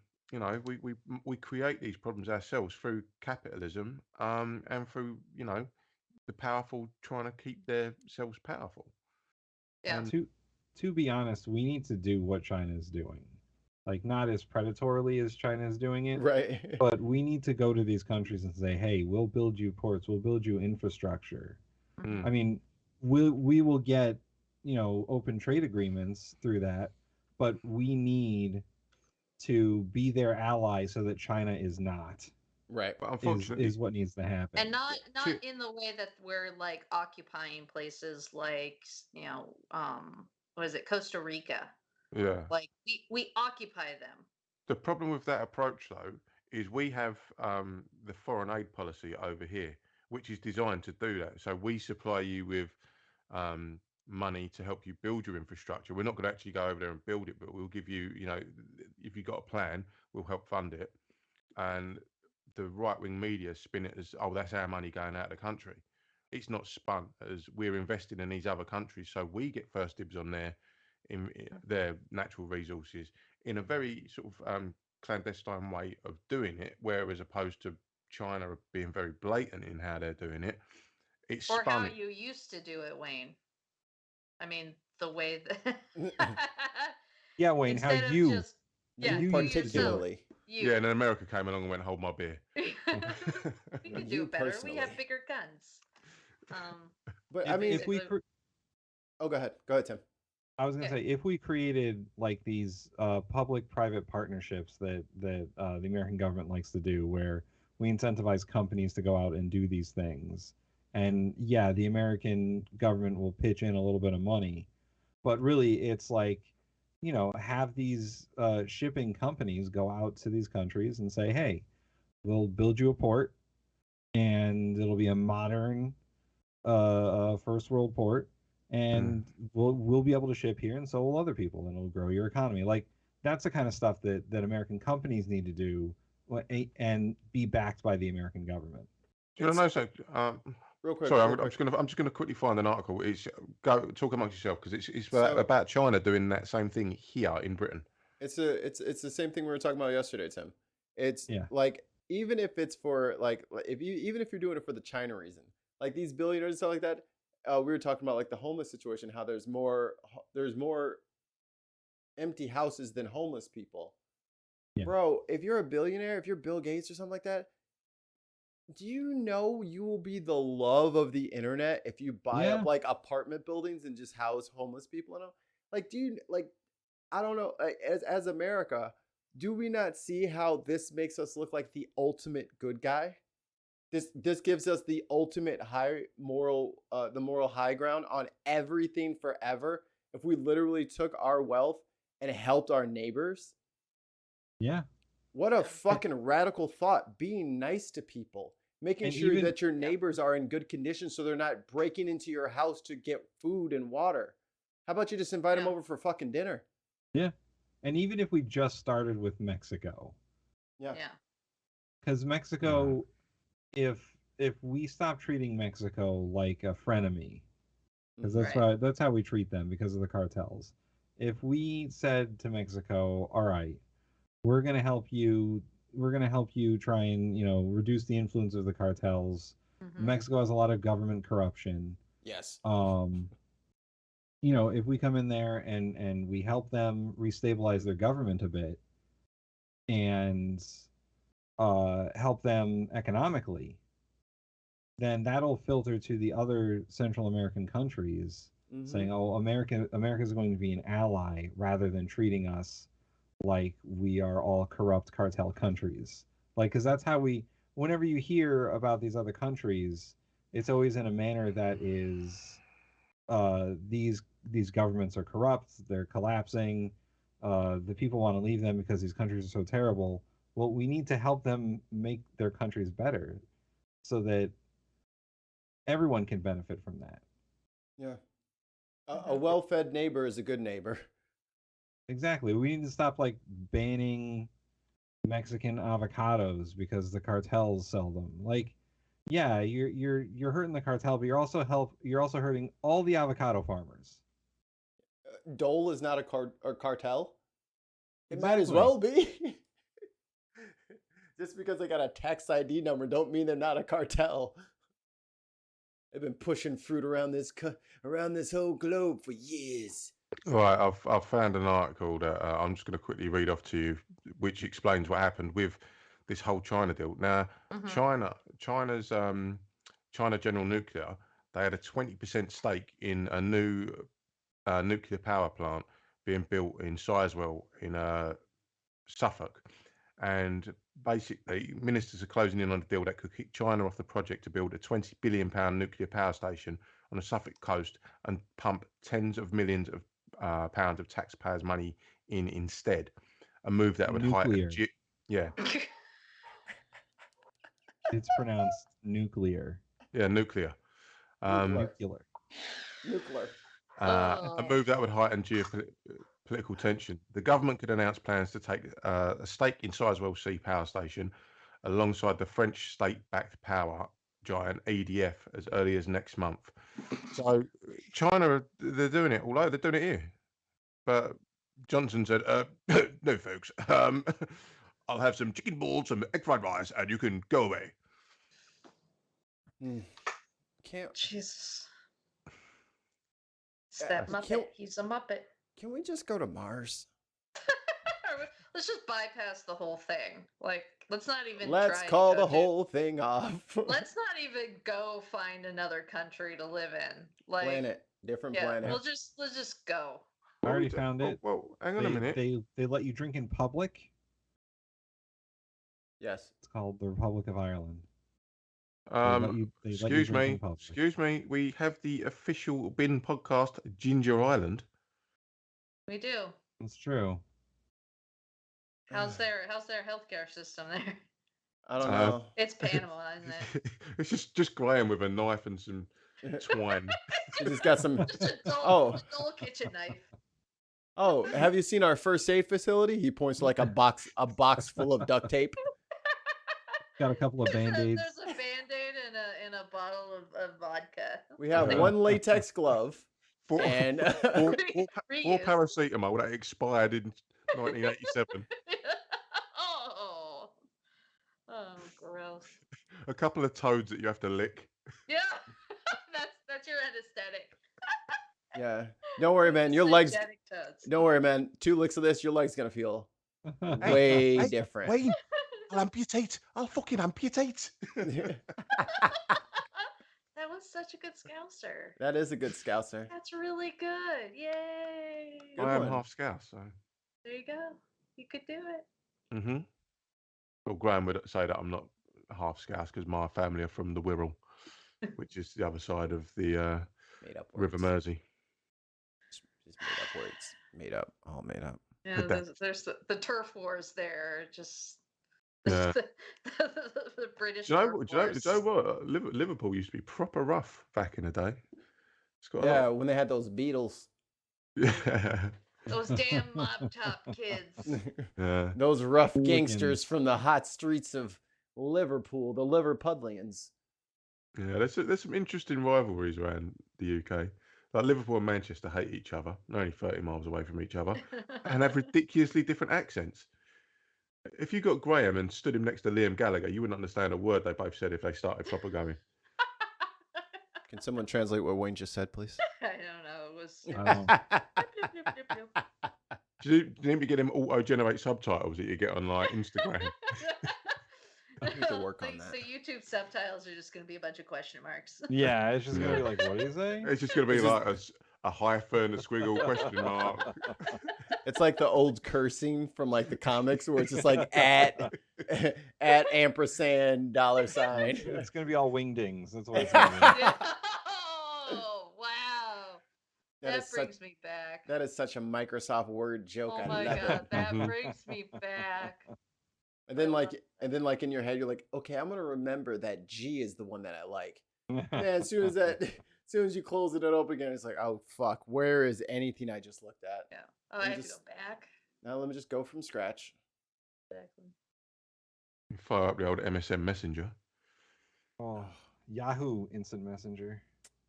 S2: we create these problems ourselves through capitalism, and through the powerful trying to keep themselves powerful.
S3: Yeah.
S1: And to be honest, we need to do what China is doing. Like, not as predatorily as China is doing it,
S5: right?
S1: But we need to go to these countries and say, hey, we'll build you ports, we'll build you infrastructure. I mean, we will get open trade agreements through that, but we need to be their ally so that China is not.
S5: Right.
S2: But unfortunately,
S1: is what needs to happen.
S3: And not in the way that we're like occupying places like, what is it, Costa Rica?
S2: yeah.
S3: Like we occupy them.
S2: The problem with that approach, though, is we have the foreign aid policy over here, which is designed to do that. So we supply you with money to help you build your infrastructure. We're not going to actually go over there and build it, but we'll give you, if you've got a plan, we'll help fund it. And the right-wing media spin it as, oh, that's our money going out of the country. It's not spun as we're investing in these other countries, so we get first dibs on their natural resources in a very sort of clandestine way of doing it, whereas opposed to China being very blatant in how they're doing it. It's
S3: or how you used to do it, Wayne. I mean, the way that
S1: yeah, Wayne, how you
S5: particularly.
S3: You.
S2: Yeah, and then America came along and went, hold my beer.
S3: We could do it better. Personally. We have bigger guns.
S5: But I mean,
S1: if we
S5: go ahead, Tim.
S1: I was gonna say, if we created like these public-private partnerships that the American government likes to do, where we incentivize companies to go out and do these things, and yeah, the American government will pitch in a little bit of money, but really it's like, have these shipping companies go out to these countries and say, hey, we'll build you a port, and it'll be a modern first world port, and we'll be able to ship here, and so will other people, and it'll grow your economy. Like, that's the kind of stuff that American companies need to do, and be backed by the American government.
S2: Do you know something?
S5: Real quick.
S2: Sorry,
S5: I'm
S2: just gonna quickly find an article. It's talk amongst yourself, because it's about China doing that same thing here in Britain.
S5: It's the same thing we were talking about yesterday, Tim. It's like, even if it's for like, even if you're doing it for the China reason, like these billionaires and stuff like that. We were talking about like the homeless situation, how there's more empty houses than homeless people. Yeah. Bro, if you're a billionaire, if you're Bill Gates or something like that, do you know you will be the love of the internet if you buy up like apartment buildings and just house homeless people in them? Like, I don't know, as America, do we not see how this makes us look like the ultimate good guy? This gives us the ultimate moral high ground on everything forever. If we literally took our wealth and helped our neighbors.
S1: Yeah.
S5: What a fucking radical thought. Being nice to people. Making sure that your neighbors are in good condition so they're not breaking into your house to get food and water. How about you just invite them over for fucking dinner?
S1: Yeah. And even if we just started with Mexico.
S5: Yeah.
S1: Because Mexico... If we stop treating Mexico like a frenemy, because that's how we treat them because of the cartels. If we said to Mexico, all right, we're gonna help you try and reduce the influence of the cartels. Mm-hmm. Mexico has a lot of government corruption.
S5: Yes.
S1: If we come in there and we help them restabilize their government a bit, and help them economically, then that'll filter to the other Central American countries, saying, oh, America's going to be an ally rather than treating us like we are all corrupt cartel countries. Like, because that's how whenever you hear about these other countries, it's always in a manner that is, these governments are corrupt, they're collapsing, the people want to leave them because these countries are so terrible. Well, we need to help them make their countries better so that everyone can benefit from that.
S5: Yeah. A well-fed neighbor is a good neighbor.
S1: Exactly. We need to stop like banning Mexican avocados because the cartels sell them. Like, yeah, you're hurting the cartel, but you're also hurting all the avocado farmers.
S5: Dole is not a cartel. It might as well be. Just because they got a tax ID number don't mean they're not a cartel. They've been pushing fruit around this whole globe for years.
S2: Right, I've found an article that I'm just going to quickly read off to you, which explains what happened with this whole China deal. Now, China's China General Nuclear, they had a 20% stake in a new nuclear power plant being built in Sizewell in Suffolk. And basically, ministers are closing in on a deal that could kick China off the project to build a £20 billion nuclear power station on the Suffolk coast and pump tens of millions of pounds of taxpayers' money in instead. A move that would
S1: Nuclear.
S2: heighten... Yeah.
S1: It's pronounced nuclear.
S2: Yeah, nuclear.
S1: Nuclear.
S2: A move that would heighten geopolitical tension. The government could announce plans to take a stake in Sizewell C power station alongside the French state-backed power giant EDF as early as next month. So China, they're doing it all over. They're doing it here. But Johnson said, no, folks, I'll have some chicken balls, some egg fried rice, and you can go away.
S5: Can't.
S3: Jesus. It's that Muppet. He's a Muppet.
S5: Can we just go to Mars?
S3: Let's just bypass the whole thing. Like, let's not even
S5: Let's
S3: try
S5: call
S3: and
S5: the whole thing off.
S3: Let's not even go find another country to live in. Like
S5: different
S3: yeah,
S5: planet.
S3: let's just go.
S1: I already found it.
S2: Well, hang on a minute.
S1: They let you drink in public.
S5: Yes.
S1: It's called the Republic of Ireland.
S2: Excuse me. We have the official Bin podcast, Ginger Island.
S3: We do.
S1: It's true.
S3: How's their healthcare system there?
S5: I don't know.
S3: It's Panama, isn't it?
S2: It's just Graham with a knife and some twine.
S5: He just got some.
S3: Just a dull kitchen knife.
S5: Oh, have you seen our first aid facility? He points to like a box full of duct tape.
S1: Got a couple of Band-Aids.
S3: There's a Band-Aid and a bottle of vodka.
S5: We have one latex glove.
S2: Four
S3: Reuse.
S2: paracetamol that expired in 1987.
S3: Oh, gross.
S2: A couple of toads that you have to lick.
S3: Yeah, that's your anesthetic.
S5: Yeah. Don't worry, man. Your legs. Don't worry, man. 2 licks of this, your leg's gonna feel way different.
S2: Wayne, I'll fucking amputate.
S3: That was such a good Scouser.
S5: That is a good Scouser.
S3: That's really good. Yay.
S2: I am half Scouse, so.
S3: There you go. You could do it.
S2: Mm-hmm. Well, Graham would say that I'm not half Scouse because my family are from the Wirral, which is the other side of the River Mersey.
S5: Just made up words. Made up. All made up.
S3: Yeah, there's the turf wars there. Just
S2: yeah.
S3: the British.
S2: Do you know what? Liverpool used to be proper rough back in the day.
S5: When they had those Beatles.
S2: Yeah.
S3: Those damn mob top kids.
S2: Yeah.
S5: Those rough gangsters from the hot streets of Liverpool, the Liverpudlians.
S2: Yeah, there's some interesting rivalries around the UK. Like Liverpool and Manchester hate each other. They're only 30 miles away from each other, and have ridiculously different accents. If you got Graham and stood him next to Liam Gallagher, you wouldn't understand a word they both said if they started proper going.
S5: Can someone translate what Wayne just said, please?
S3: I don't know.
S2: Did you get him auto-generate subtitles that you get on like Instagram?
S5: I need to work on that.
S3: So YouTube subtitles are just going to be a bunch of question marks.
S1: Yeah, it's just going to be like, what do you say?
S2: It's just going to be like a hyphen, a squiggle, question mark.
S5: It's like the old cursing from like the comics where it's just like at ampersand $sign.
S1: It's going to be all wingdings. That's what it's going to be.
S3: Oh, wow. That brings me back.
S5: That is such a Microsoft Word joke.
S3: Oh my God, that brings me back.
S5: And then like in your head, you're like, okay, I'm gonna remember that G is the one that I like. And as soon as you close it up again, it's like, oh fuck, where is anything I just looked at?
S3: Yeah. Oh, I have to go back.
S5: Now let me just go from scratch.
S3: Exactly.
S2: Fire up the old MSN Messenger.
S1: Oh, Yahoo Instant Messenger.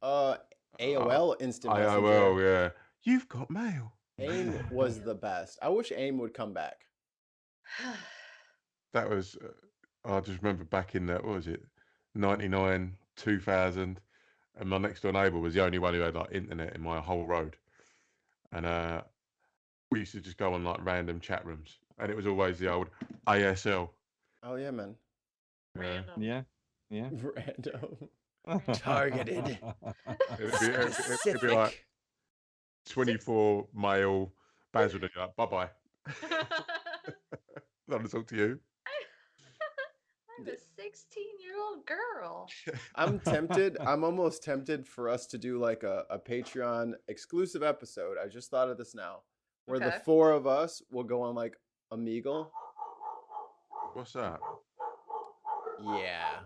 S5: AOL Instant Messenger.
S2: AOL, yeah. You've got mail.
S5: AIM was the best. I wish AIM would come back.
S2: That was, I just remember back in that, what was it, 99, 2000, and my next door neighbour was the only one who had like internet in my whole road. And we used to just go on like random chat rooms, and it was always the old ASL.
S5: Oh yeah, man.
S1: Yeah.
S5: Random. Targeted.
S2: It'd be like 24 male Basil, like, bye-bye. Not to talk to you.
S3: I'm a 16-year-old girl.
S5: I'm tempted. I'm almost tempted for us to do like a Patreon exclusive episode. I just thought of this now, where the
S3: Okay.
S5: 4 of us will go on like Omegle.
S2: What's that?
S5: Yeah.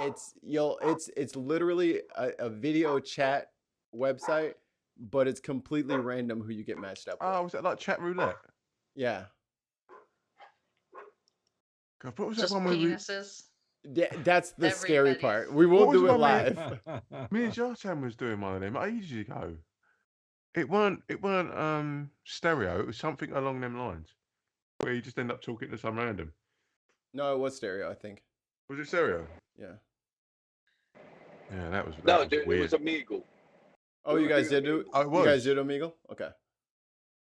S5: It's literally a video chat website, but it's completely random who you get matched up with.
S2: Oh, was that like chat roulette?
S5: Yeah.
S2: God, what was
S3: Just
S2: that one where
S3: penises.
S5: That's the scary
S3: Everybody's.
S5: part. We won't
S2: What was
S5: do
S2: the
S5: it
S2: one where-
S5: live.
S2: Me and Jartan was doing one of them ages ago. It weren't stereo. It was something along them lines, where you just end up talking to some random.
S5: No, it was stereo, I think.
S2: Was it stereo?
S5: Yeah.
S2: Yeah, that was
S4: No,
S2: was
S4: dude,
S2: weird.
S4: it was Amigo.
S5: Oh, you guys did do?
S2: Oh, it
S5: You guys
S2: was.
S5: did Omegle? Okay.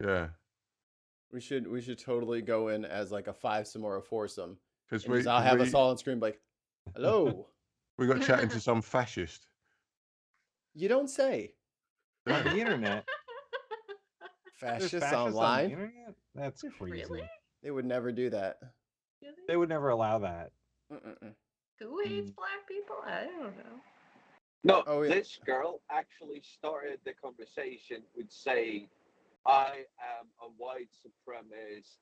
S2: Yeah,
S5: We should totally go in as like a 5-some or a 4-some.
S2: because
S5: I'll have us all on screen like, hello.
S2: we got chatting to some fascist.
S5: You don't say.
S1: On the internet. There's
S5: Fascists
S1: fascists on the
S5: online?
S1: internet? That's crazy.
S3: Really?
S5: They would never do that.
S3: Really?
S1: They would never allow that.
S5: Mm-mm-mm.
S3: Who hates black people? I don't know.
S4: No,
S5: Oh, yeah.
S4: this girl actually started the conversation with saying, I am a white supremacist,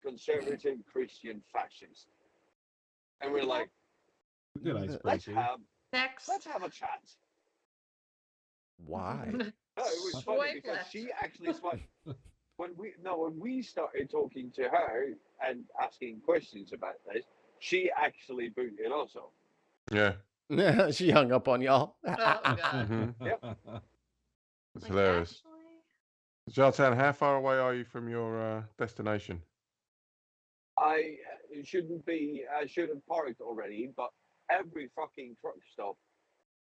S4: conservative Christian fascist. And we're like,
S1: Good
S4: let's
S1: icebreaker.
S3: Next.
S4: have a chat.
S5: Why?
S4: No, it was funny
S3: Swipe
S4: because
S3: left.
S4: she actually swiped. When we started talking to her and asking questions about this, she actually booted also.
S2: Yeah,
S5: She hung up on y'all.
S3: Oh god.
S2: Mhm.
S4: Yep.
S2: It's
S3: Like,
S2: hilarious.
S3: actually?
S2: Jartan, how far away are you from your destination?
S4: I should have parked already, but every fucking truck stop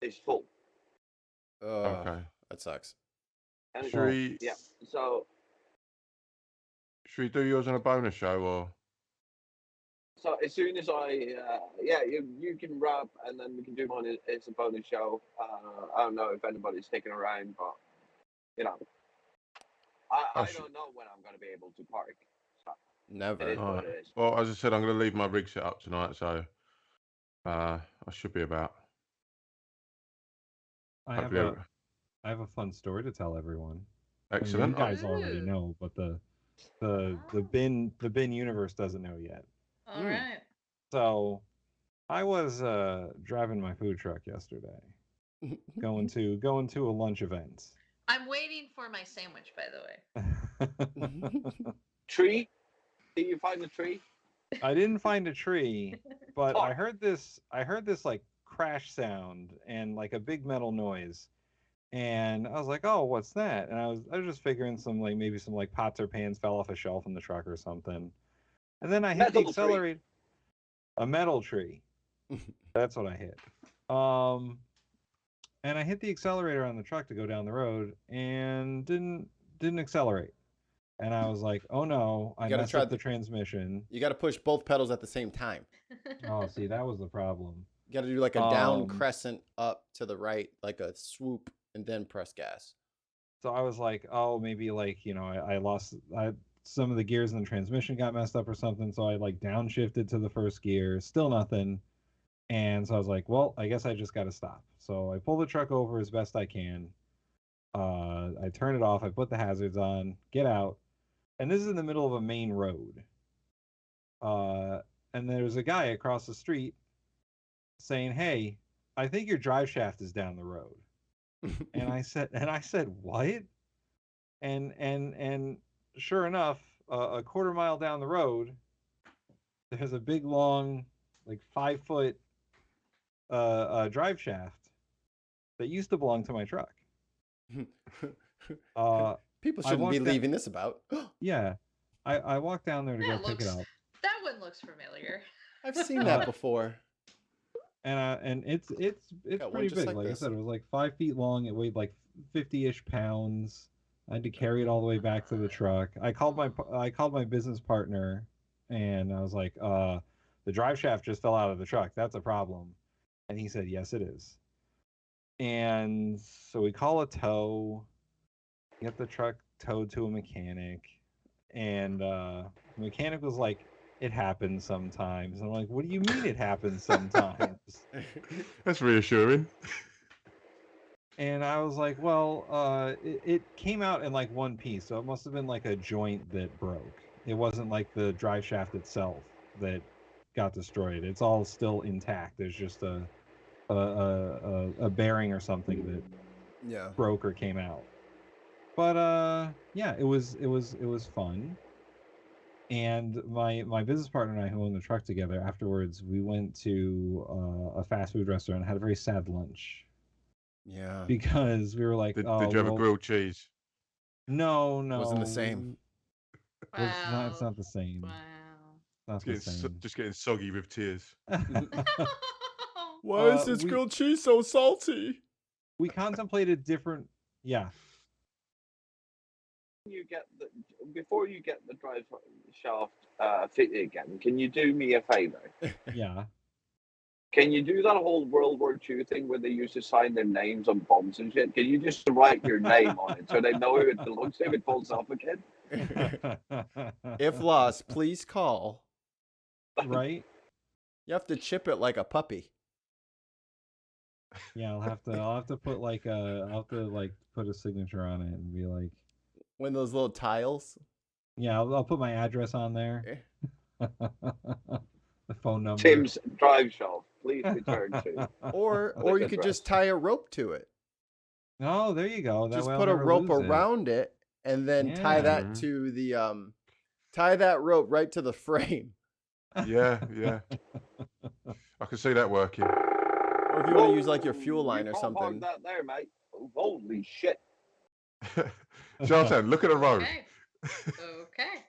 S4: is full.
S2: Okay.
S5: That sucks.
S4: And
S2: Should we
S4: yeah, so
S2: do yours on a bonus show or?
S4: as soon as you can wrap and then we can do one. It's a bonus show. I don't know if anybody's sticking around, but you know, I don't know when I'm going to be able to park. So
S5: Never.
S4: it is what it is.
S2: Well, as I said, I'm going to leave my rig set up tonight, so I should be about.
S1: I have a fun story to tell everyone.
S2: Excellent.
S1: I mean, you guys already know, but the bin universe doesn't know yet.
S3: All right.
S1: So I was driving my food truck yesterday, going to a lunch event.
S3: I'm waiting for my sandwich, by the way.
S4: Tree? Did you find the tree?
S1: I didn't find a tree, but I heard this like crash sound and like a big metal noise. And I was like, "Oh, what's that?" And I was just figuring some like maybe some like pots or pans fell off a shelf in the truck or something. And then I hit the accelerator. A metal tree. That's what I hit. And I hit the accelerator on the truck to go down the road and didn't accelerate. And I was like, "Oh no, I messed up the transmission."
S5: You got to push both pedals at the same time.
S1: Oh, see, that was the problem.
S5: You got to do like a down crescent up to the right, like a swoop, and then press gas.
S1: So I was like, "Oh, maybe like, you know, I lost some of the gears in the transmission got messed up or something." So I like downshifted to the first gear, still nothing. And so I was like, "Well, I guess I just got to stop." So I pull the truck over as best I can. I turn it off. I put the hazards on, get out. And this is in the middle of a main road. And there's a guy across the street saying, "Hey, I think your drive shaft is down the road." and I said, "What?" And sure enough, a quarter mile down the road, there's a big long, like 5-foot drive shaft that used to belong to my truck.
S5: People shouldn't be leaving this about.
S1: Yeah, I walked down there to go pick it up.
S3: That one looks familiar.
S5: I've seen that before.
S1: And it's pretty big. Like I said, it was like 5 feet long. It weighed like 50-ish pounds. I had to carry it all the way back to the truck. I called my business partner, and I was like, "The drive shaft just fell out of the truck. That's a problem." And he said, "Yes, it is." And so we call a tow, get the truck towed to a mechanic, And the mechanic was like, "It happens sometimes." I'm like, "What do you mean it happens sometimes?"
S2: That's reassuring.
S1: And I was like, "Well, it came out in like one piece, so it must have been like a joint that broke. It wasn't like the drive shaft itself that got destroyed. It's all still intact. There's just a bearing or something that broke or came out." But yeah, it was fun. And my business partner and I, who own the truck together, afterwards we went to a fast food restaurant and had a very sad lunch.
S5: Yeah.
S1: Because we were like,
S2: did you have a grilled cheese?
S1: No.
S5: Wasn't the same.
S3: Wow.
S1: It's not the same.
S3: Wow.
S1: Not the same.
S2: Just getting soggy with tears.
S5: Why is this grilled cheese so salty?
S1: We contemplated different. Yeah.
S4: Before you get the drive shaft fitted again, can you do me a favor?
S1: Yeah.
S4: Can you do that whole World War II thing where they used to sign their names on bombs and shit? Can you just write your name on it so they know who it belongs to if it falls off again?
S5: If lost, please call.
S1: Right?
S5: You have to chip it like a puppy.
S1: Yeah, I'll have to put put a signature on it and be like,
S5: one of those little tiles.
S1: Yeah, I'll put my address on there. The phone number.
S4: Tim's drive shaft, please return to.
S5: Or you could just tie a rope to it.
S1: Oh, there you go.
S5: Just put a rope around it and then tie that to the tie that rope right to the frame.
S2: Yeah. I can see that working.
S5: Or if you want to use like your fuel line or something.
S4: That there, mate. Holy shit.
S2: Jonathan, look at the road.
S3: Okay.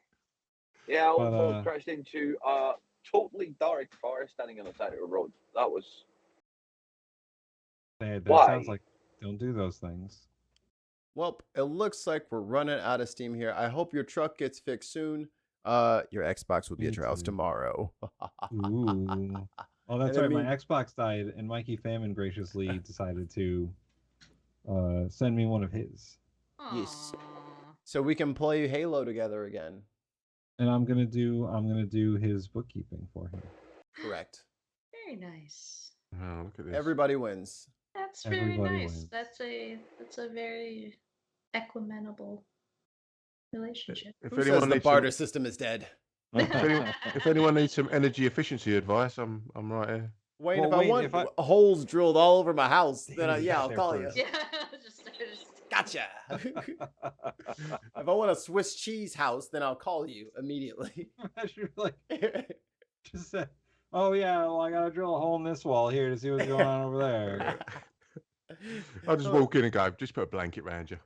S4: Yeah, I almost crashed into a totally dark car standing on the side of the road. That was.
S1: That sounds like don't do those things.
S5: Well, it looks like we're running out of steam here. I hope your truck gets fixed soon. Your Xbox will be at your house tomorrow.
S1: Ooh. Oh, that's right. My Xbox died, and Mikey Famine graciously decided to send me one of his.
S5: Yes. So we can play Halo together again.
S1: And I'm gonna do his bookkeeping for him.
S5: Correct.
S3: Very nice.
S2: Oh, look at this.
S5: Everybody wins.
S3: That's very nice. That's a very equitable relationship.
S5: Who says the barter system is dead?
S2: If anyone needs some energy efficiency advice, I'm right here.
S5: Wayne, if I want holes drilled all over my house, then I'll call you.
S3: Yeah,
S5: Gotcha. If I want a Swiss cheese house, then I'll call you immediately.
S1: Just say, "Oh yeah, well I gotta drill a hole in this wall here to see what's going on over there."
S2: I'll just walk in and go, just put a blanket around you.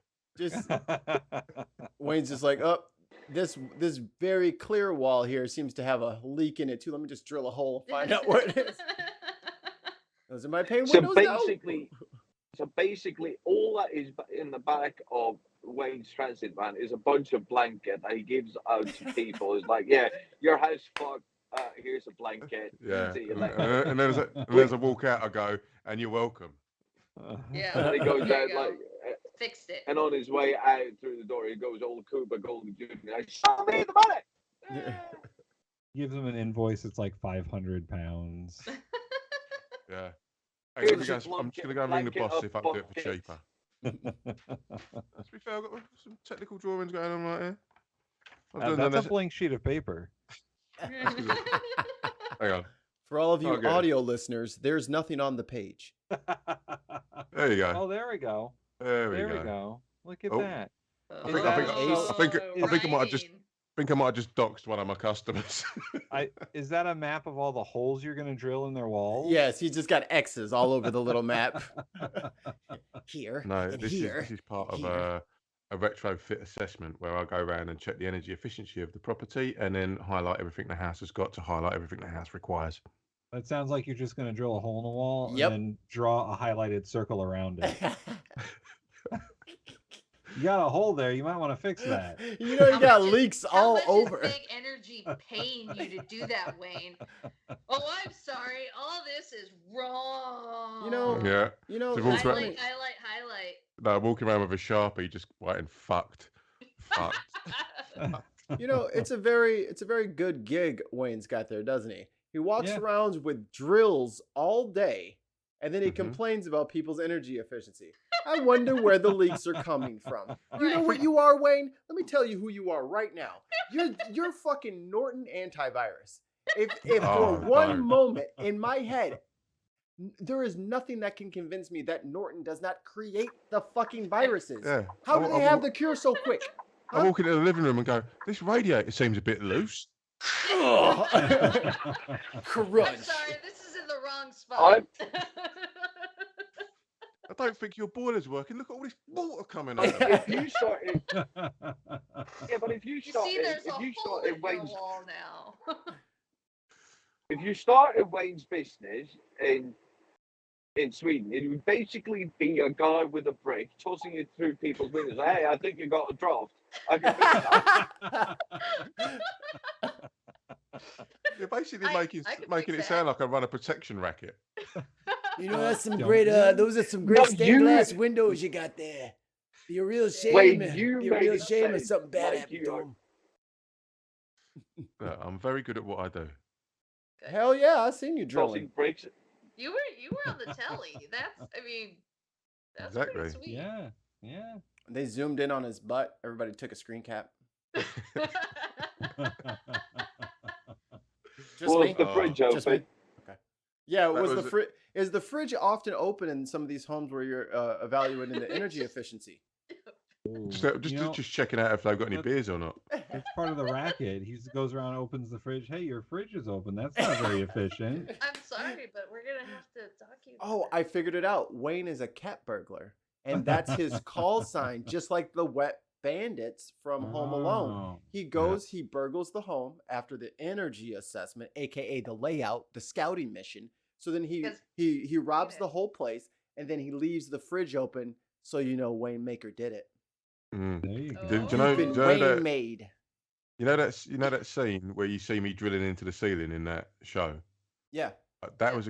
S5: Wayne's just like, oh, this very clear wall here seems to have a leak in it too. Let me just drill a hole, find out what it is. Those are my pane windows.
S4: So basically, all that is in the back of Wayne's transit van is a bunch of blanket that he gives out to people. It's like, yeah, your house fucked. Here's a blanket.
S2: Yeah.
S4: See you later.
S2: And there's a walk out. I go, and you're welcome.
S3: Yeah.
S4: And then he goes out like
S3: fixed it.
S4: And on his way out through the door, he goes, "Old Cuba Golden Jr. Show me the money."
S1: Yeah. Gives him an invoice. It's like £500.
S2: Yeah. Hey, I'm just going to go and ring the boss see if I can do it for cheaper. To be fair, I've got some technical drawings going on right here.
S1: That's a blank sheet of paper.
S2: Hang on.
S5: For all of you audio listeners, there's nothing on the page.
S2: There you go.
S1: Oh, there we go.
S2: There we go.
S1: Look at that.
S2: I think I might have just doxed one of my customers.
S1: Is that a map of all the holes you're going to drill in their walls?
S5: Yes, he's just got X's all over the little map. Here.
S2: No, this is part of a retrofit assessment where I go around and check the energy efficiency of the property and then highlight everything the house has got to highlight everything the house requires.
S1: That sounds like you're just going to drill a hole in the wall and then draw a highlighted circle around it. You got a hole there. You might want to fix that.
S5: You know, you got leaks all over.
S3: How much big energy paying you to do that, Wayne? Oh, I'm sorry. All this is wrong. Highlight.
S2: No, walking around with a Sharpie just writing fucked.
S5: You know, it's a very good gig Wayne's got there, doesn't he? He walks around with drills all day, and then he complains about people's energy efficiency. I wonder where the leaks are coming from. You know what you are, Wayne? Let me tell you who you are right now. You're fucking Norton antivirus. If for one moment in my head, there is nothing that can convince me that Norton does not create the fucking viruses.
S2: Yeah.
S5: How do they have the cure so quick? Huh?
S2: I walk into the living room and go, this radiator seems a bit loose.
S5: Crunch.
S3: I'm sorry, this is in the wrong spot.
S2: I don't think your boiler's working. Look at all this water coming out.
S4: If you started, but if you
S3: You see,
S4: started,
S3: there's a
S4: if you
S3: hole
S4: started
S3: in your
S4: Wayne's,
S3: wall now.
S4: if you started Wayne's business in Sweden, it would basically be a guy with a brick tossing it through people's windows. Hey, I think you got a draft. I can fix that.
S2: You're basically making it sound like I run a protection racket.
S8: You know, that's some great. Those are some great stained glass windows you got there. Be a real shame. Be a real shame if something bad happened to them.
S2: I'm very good at what I do.
S5: Hell yeah, I've seen you drilling.
S4: Bricks.
S3: You were on the telly. That's
S2: exactly.
S3: pretty sweet.
S1: Yeah.
S5: They zoomed in on his butt. Everybody took a screen cap. Just me?
S4: The fridge open?
S5: Just me? Okay. Yeah, is the fridge often open in some of these homes where you're evaluating the energy efficiency?
S2: Just checking out if they've got any beers or not.
S1: It's part of the racket. He goes around, opens the fridge. Hey, your fridge is open. That's not very efficient.
S3: I'm sorry, but we're gonna have to document.
S5: Oh, I figured it out. Wayne is a cat burglar, and that's his call sign, just like the wet bandits from Home Alone. He goes, he burgles the home after the energy assessment, aka the layout, the scouting mission. So then he robs the whole place, and then he leaves the fridge open, so you know Wayne Maker did it.
S1: There you go.
S2: Do you know
S5: Wayne made.
S2: You know that scene where you see me drilling into the ceiling in that show?
S5: Yeah.
S2: That was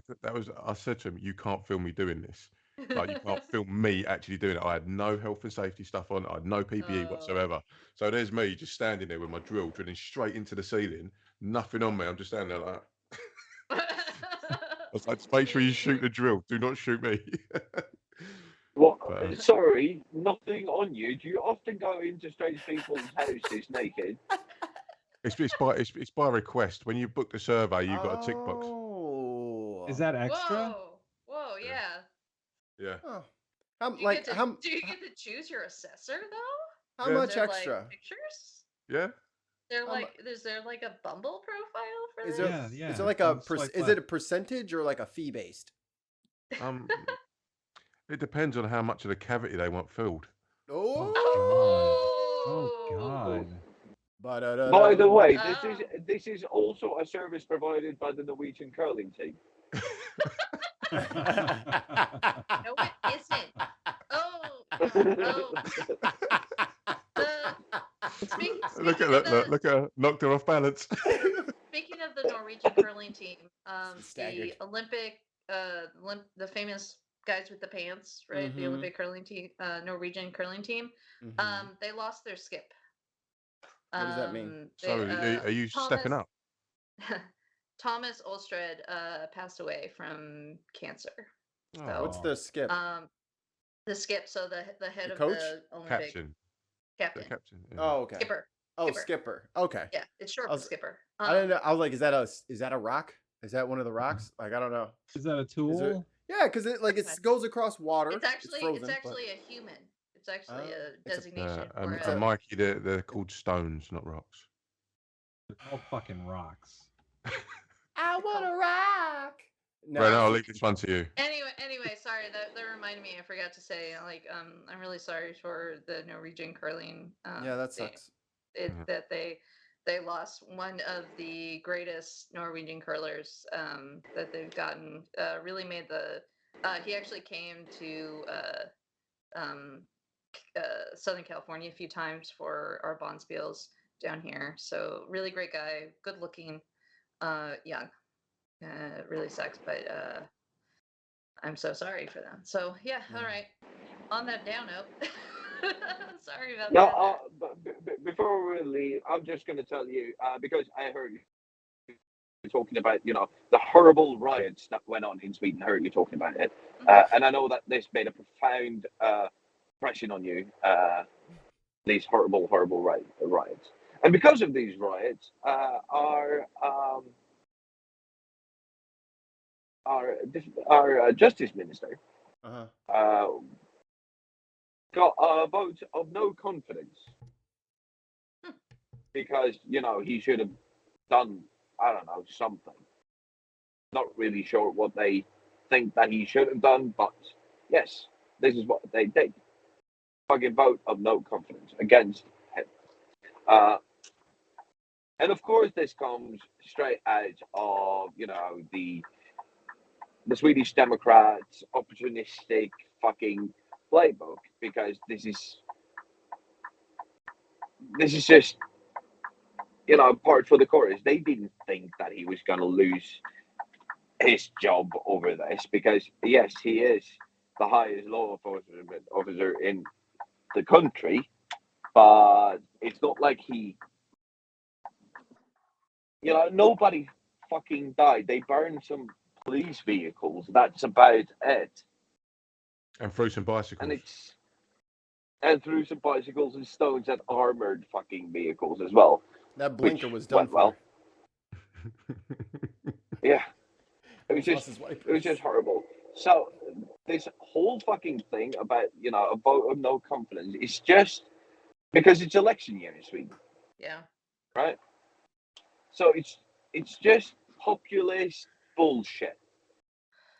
S2: I said to him, you can't film me doing this. Like, you can't film me actually doing it. I had no health and safety stuff on. I had no PPE whatsoever. So there's me just standing there with my drill drilling straight into the ceiling. Nothing on me. I'm just standing there like that. I was like, just make sure you shoot the drill. Do not shoot me.
S4: What? Sorry, nothing on you. Do you often go into strange people's houses naked?
S2: It's by request. When you book the survey, you've got a tick box.
S1: Is that extra?
S3: Whoa, yeah.
S2: Yeah.
S5: Oh.
S3: Do you get to choose your assessor though?
S5: How much extra?
S3: Like, pictures?
S2: Yeah.
S3: Is there like a Bumble profile for
S5: this?
S3: Yeah.
S5: Is there like is it a percentage or like a fee based?
S2: It depends on how much of the cavity they want filled.
S1: Oh God.
S4: By the way, this is also a service provided by the Norwegian curling team.
S3: No, it isn't.
S2: Look at her, knocked her off balance.
S3: Speaking of the Norwegian curling team, the Olympic, the famous guys with the pants, right? Mm-hmm. The Olympic curling team, Norwegian curling team. Mm-hmm. They lost their skip.
S5: What does that mean?
S2: So are you stepping up?
S3: Thomas Olstred passed away from cancer.
S5: Oh. So, what's the skip?
S3: The skip. So the head
S5: the
S3: of
S5: coach?
S3: the Olympic
S2: captain.
S3: The
S2: captain. Yeah.
S5: Oh, okay.
S3: Skipper.
S5: Oh, skipper. Okay.
S3: Yeah, it's short for skipper.
S5: I don't know. I was like, is that a rock? Is that one of the rocks? Like, I don't know.
S1: Is that a tool?
S5: Yeah, because it goes across water.
S3: It's actually
S5: frozen,
S3: a human. It's actually a designation.
S2: Mikey, they're called stones, not rocks.
S1: They're called fucking rocks.
S5: I want a rock.
S2: No, Brent, I'll leave this one to you.
S3: Anyway, sorry, that reminded me. I forgot to say, like, I'm really sorry for the Norwegian curling.
S5: Yeah, that sucks.
S3: That they lost one of the greatest Norwegian curlers that they've gotten. Really made the. He actually came to Southern California a few times for our Bonspiels down here. So really great guy, good looking, young. Really sucks, but I'm so sorry for them. So yeah, all right. On that down note. Sorry about
S4: No,
S3: that.
S4: before we leave, I'm just going to tell you because I heard you talking about, the horrible riots that went on in Sweden. I heard you talking about it, and I know that this made a profound impression on you. These horrible, horrible riots, and because of these riots, our justice minister got a vote of no confidence because he should have done, I don't know, something. Not really sure what they think that he should have done, but yes, this is what they did. Fucking vote of no confidence against him. And of course, this comes straight out of the Swedish Democrats' opportunistic fucking playbook, because this is just part for the chorus. They didn't think that he was going to lose his job over this, because yes, he is the highest law enforcement officer in the country, but it's not like he, nobody fucking died. They burned some police vehicles. That's about it.
S2: And threw some bicycles.
S4: And threw some bicycles and stones at armored fucking vehicles as well.
S5: That blinker was done for.
S4: Well. Yeah. It was just horrible. So this whole fucking thing about, a vote of no confidence is just because it's election year in Sweden.
S3: Yeah.
S4: Right? So it's just populist bullshit.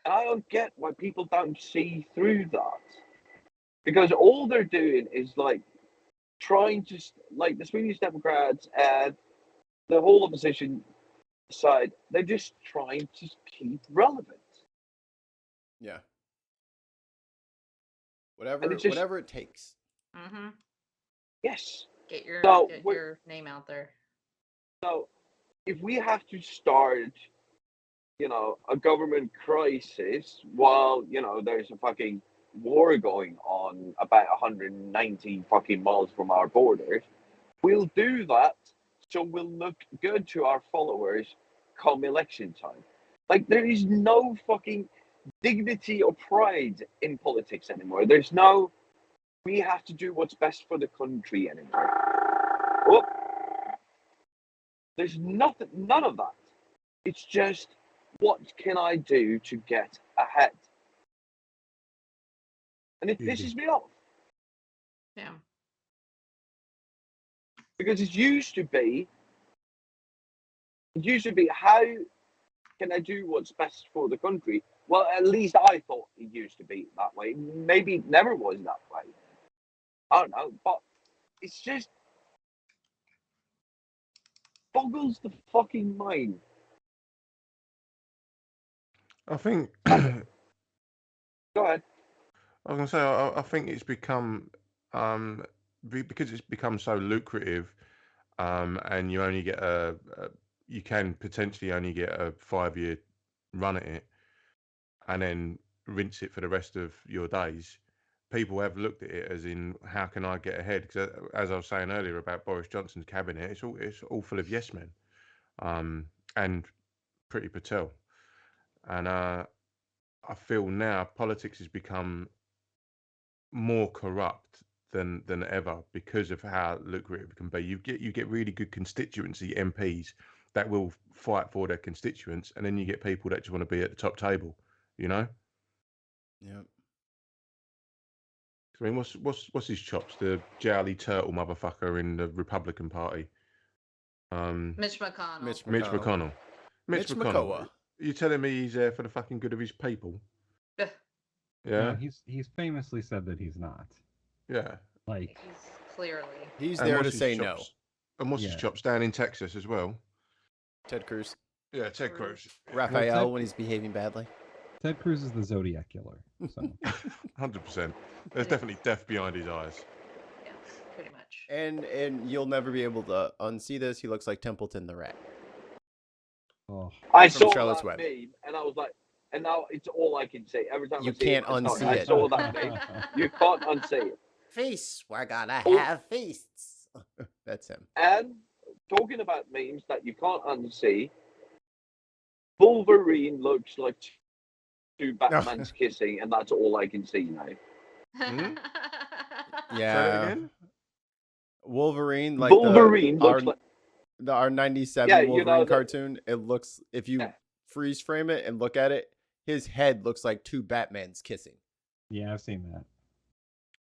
S4: And I don't get why people don't see through that. Because all they're doing is trying to, the Swedish Democrats and the whole opposition side, they're just trying to keep relevant.
S5: Yeah. Whatever it takes.
S3: Mm-hmm.
S4: Yes.
S3: Get your name out there.
S4: So if we have to start, a government crisis while, there's a fucking war going on about 190 fucking miles from our borders, we'll do that so we'll look good to our followers come election time. There is no fucking dignity or pride in politics anymore. There's no, we have to do what's best for the country anymore. Oh, there's none of that. It's just, what can I do to get ahead? And it pisses me off.
S3: Yeah.
S4: Because it used to be, how can I do what's best for the country? Well, at least I thought it used to be that way. Maybe it never was that way. I don't know, but it's just boggles the fucking mind.
S2: I think.
S4: Go ahead.
S2: I was going to say, I think it's become, because it's become so lucrative, and you only get you can potentially only get a 5-year run at it, and then rinse it for the rest of your days. People have looked at it as in, how can I get ahead? Because as I was saying earlier about Boris Johnson's cabinet, it's all full of yes men, and Priti Patel, and I feel now politics has become more corrupt than ever because of how lucrative it can be. You get really good constituency MPs that will fight for their constituents, and then you get people that just want to be at the top table.
S5: Yeah.
S2: I mean, what's his chops? The jowly turtle motherfucker in the Republican Party.
S3: Mitch McConnell.
S2: Mitch McConnell. You're telling me he's there for the fucking good of his people?
S3: Yeah.
S2: Yeah.
S1: He's famously said that he's not.
S2: Yeah.
S3: He's clearly.
S5: He's there to say no.
S2: And what's his chops down in Texas as well?
S5: Ted Cruz.
S2: Yeah, Ted Cruz.
S5: Raphael when he's behaving badly.
S1: Ted Cruz is the Zodiac killer. So
S2: 100%. There's definitely death behind his eyes.
S3: Yeah, pretty much.
S5: And you'll never be able to unsee this. He looks like Templeton the Rat.
S1: Oh.
S4: I saw that meme, and I was like, and now it's all I can say. Every time
S5: you can't unsee it.
S4: I saw that meme. You can't unsee it.
S5: feast. We're gonna have feasts. That's him.
S4: And talking about memes that you can't unsee, Wolverine looks like two Batmans kissing, and that's all I can see now.
S5: Yeah. Wolverine, like
S4: Wolverine looks like
S5: the R97 Wolverine
S4: you know,
S5: cartoon. It looks, if you freeze frame it and look at it, his head looks like two Batmans kissing.
S1: Yeah, I've seen that.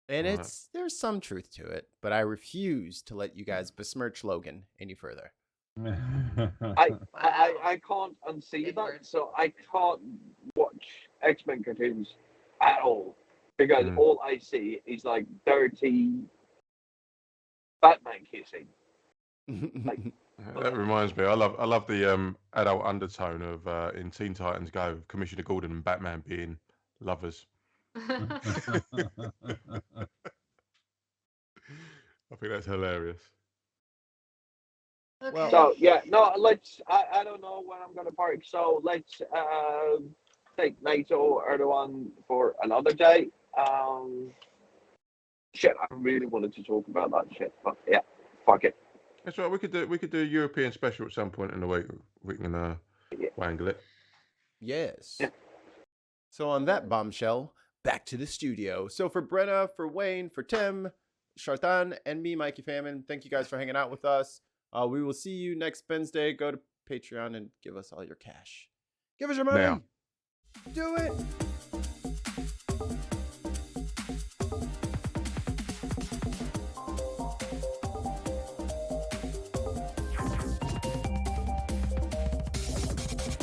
S5: And there's some truth to it, but I refuse to let you guys besmirch Logan any further.
S4: I can't unsee that, so I can't watch X-Men cartoons at all because all I see is like dirty Batman kissing. Like,
S2: that reminds me, I love the adult undertone of in Teen Titans Go, Commissioner Gordon and Batman being lovers. I think that's hilarious.
S3: Okay.
S4: Well, so yeah, no, let's. I don't know when I'm gonna park, so let's take NATO or Erdogan for another day. Shit, I really wanted to talk about that shit, but yeah, fuck it.
S2: That's right. We could do a European special at some point in the week. We can wangle it.
S5: Yes.
S4: Yeah.
S5: So on that bombshell, back to the studio. So for Brenna, for Wayne, for Tim, Shartan, and me, Mikey Famine, thank you guys for hanging out with us. We will see you next Wednesday. Go to Patreon and give us all your cash. Give us your money.
S2: Now.
S5: Do it.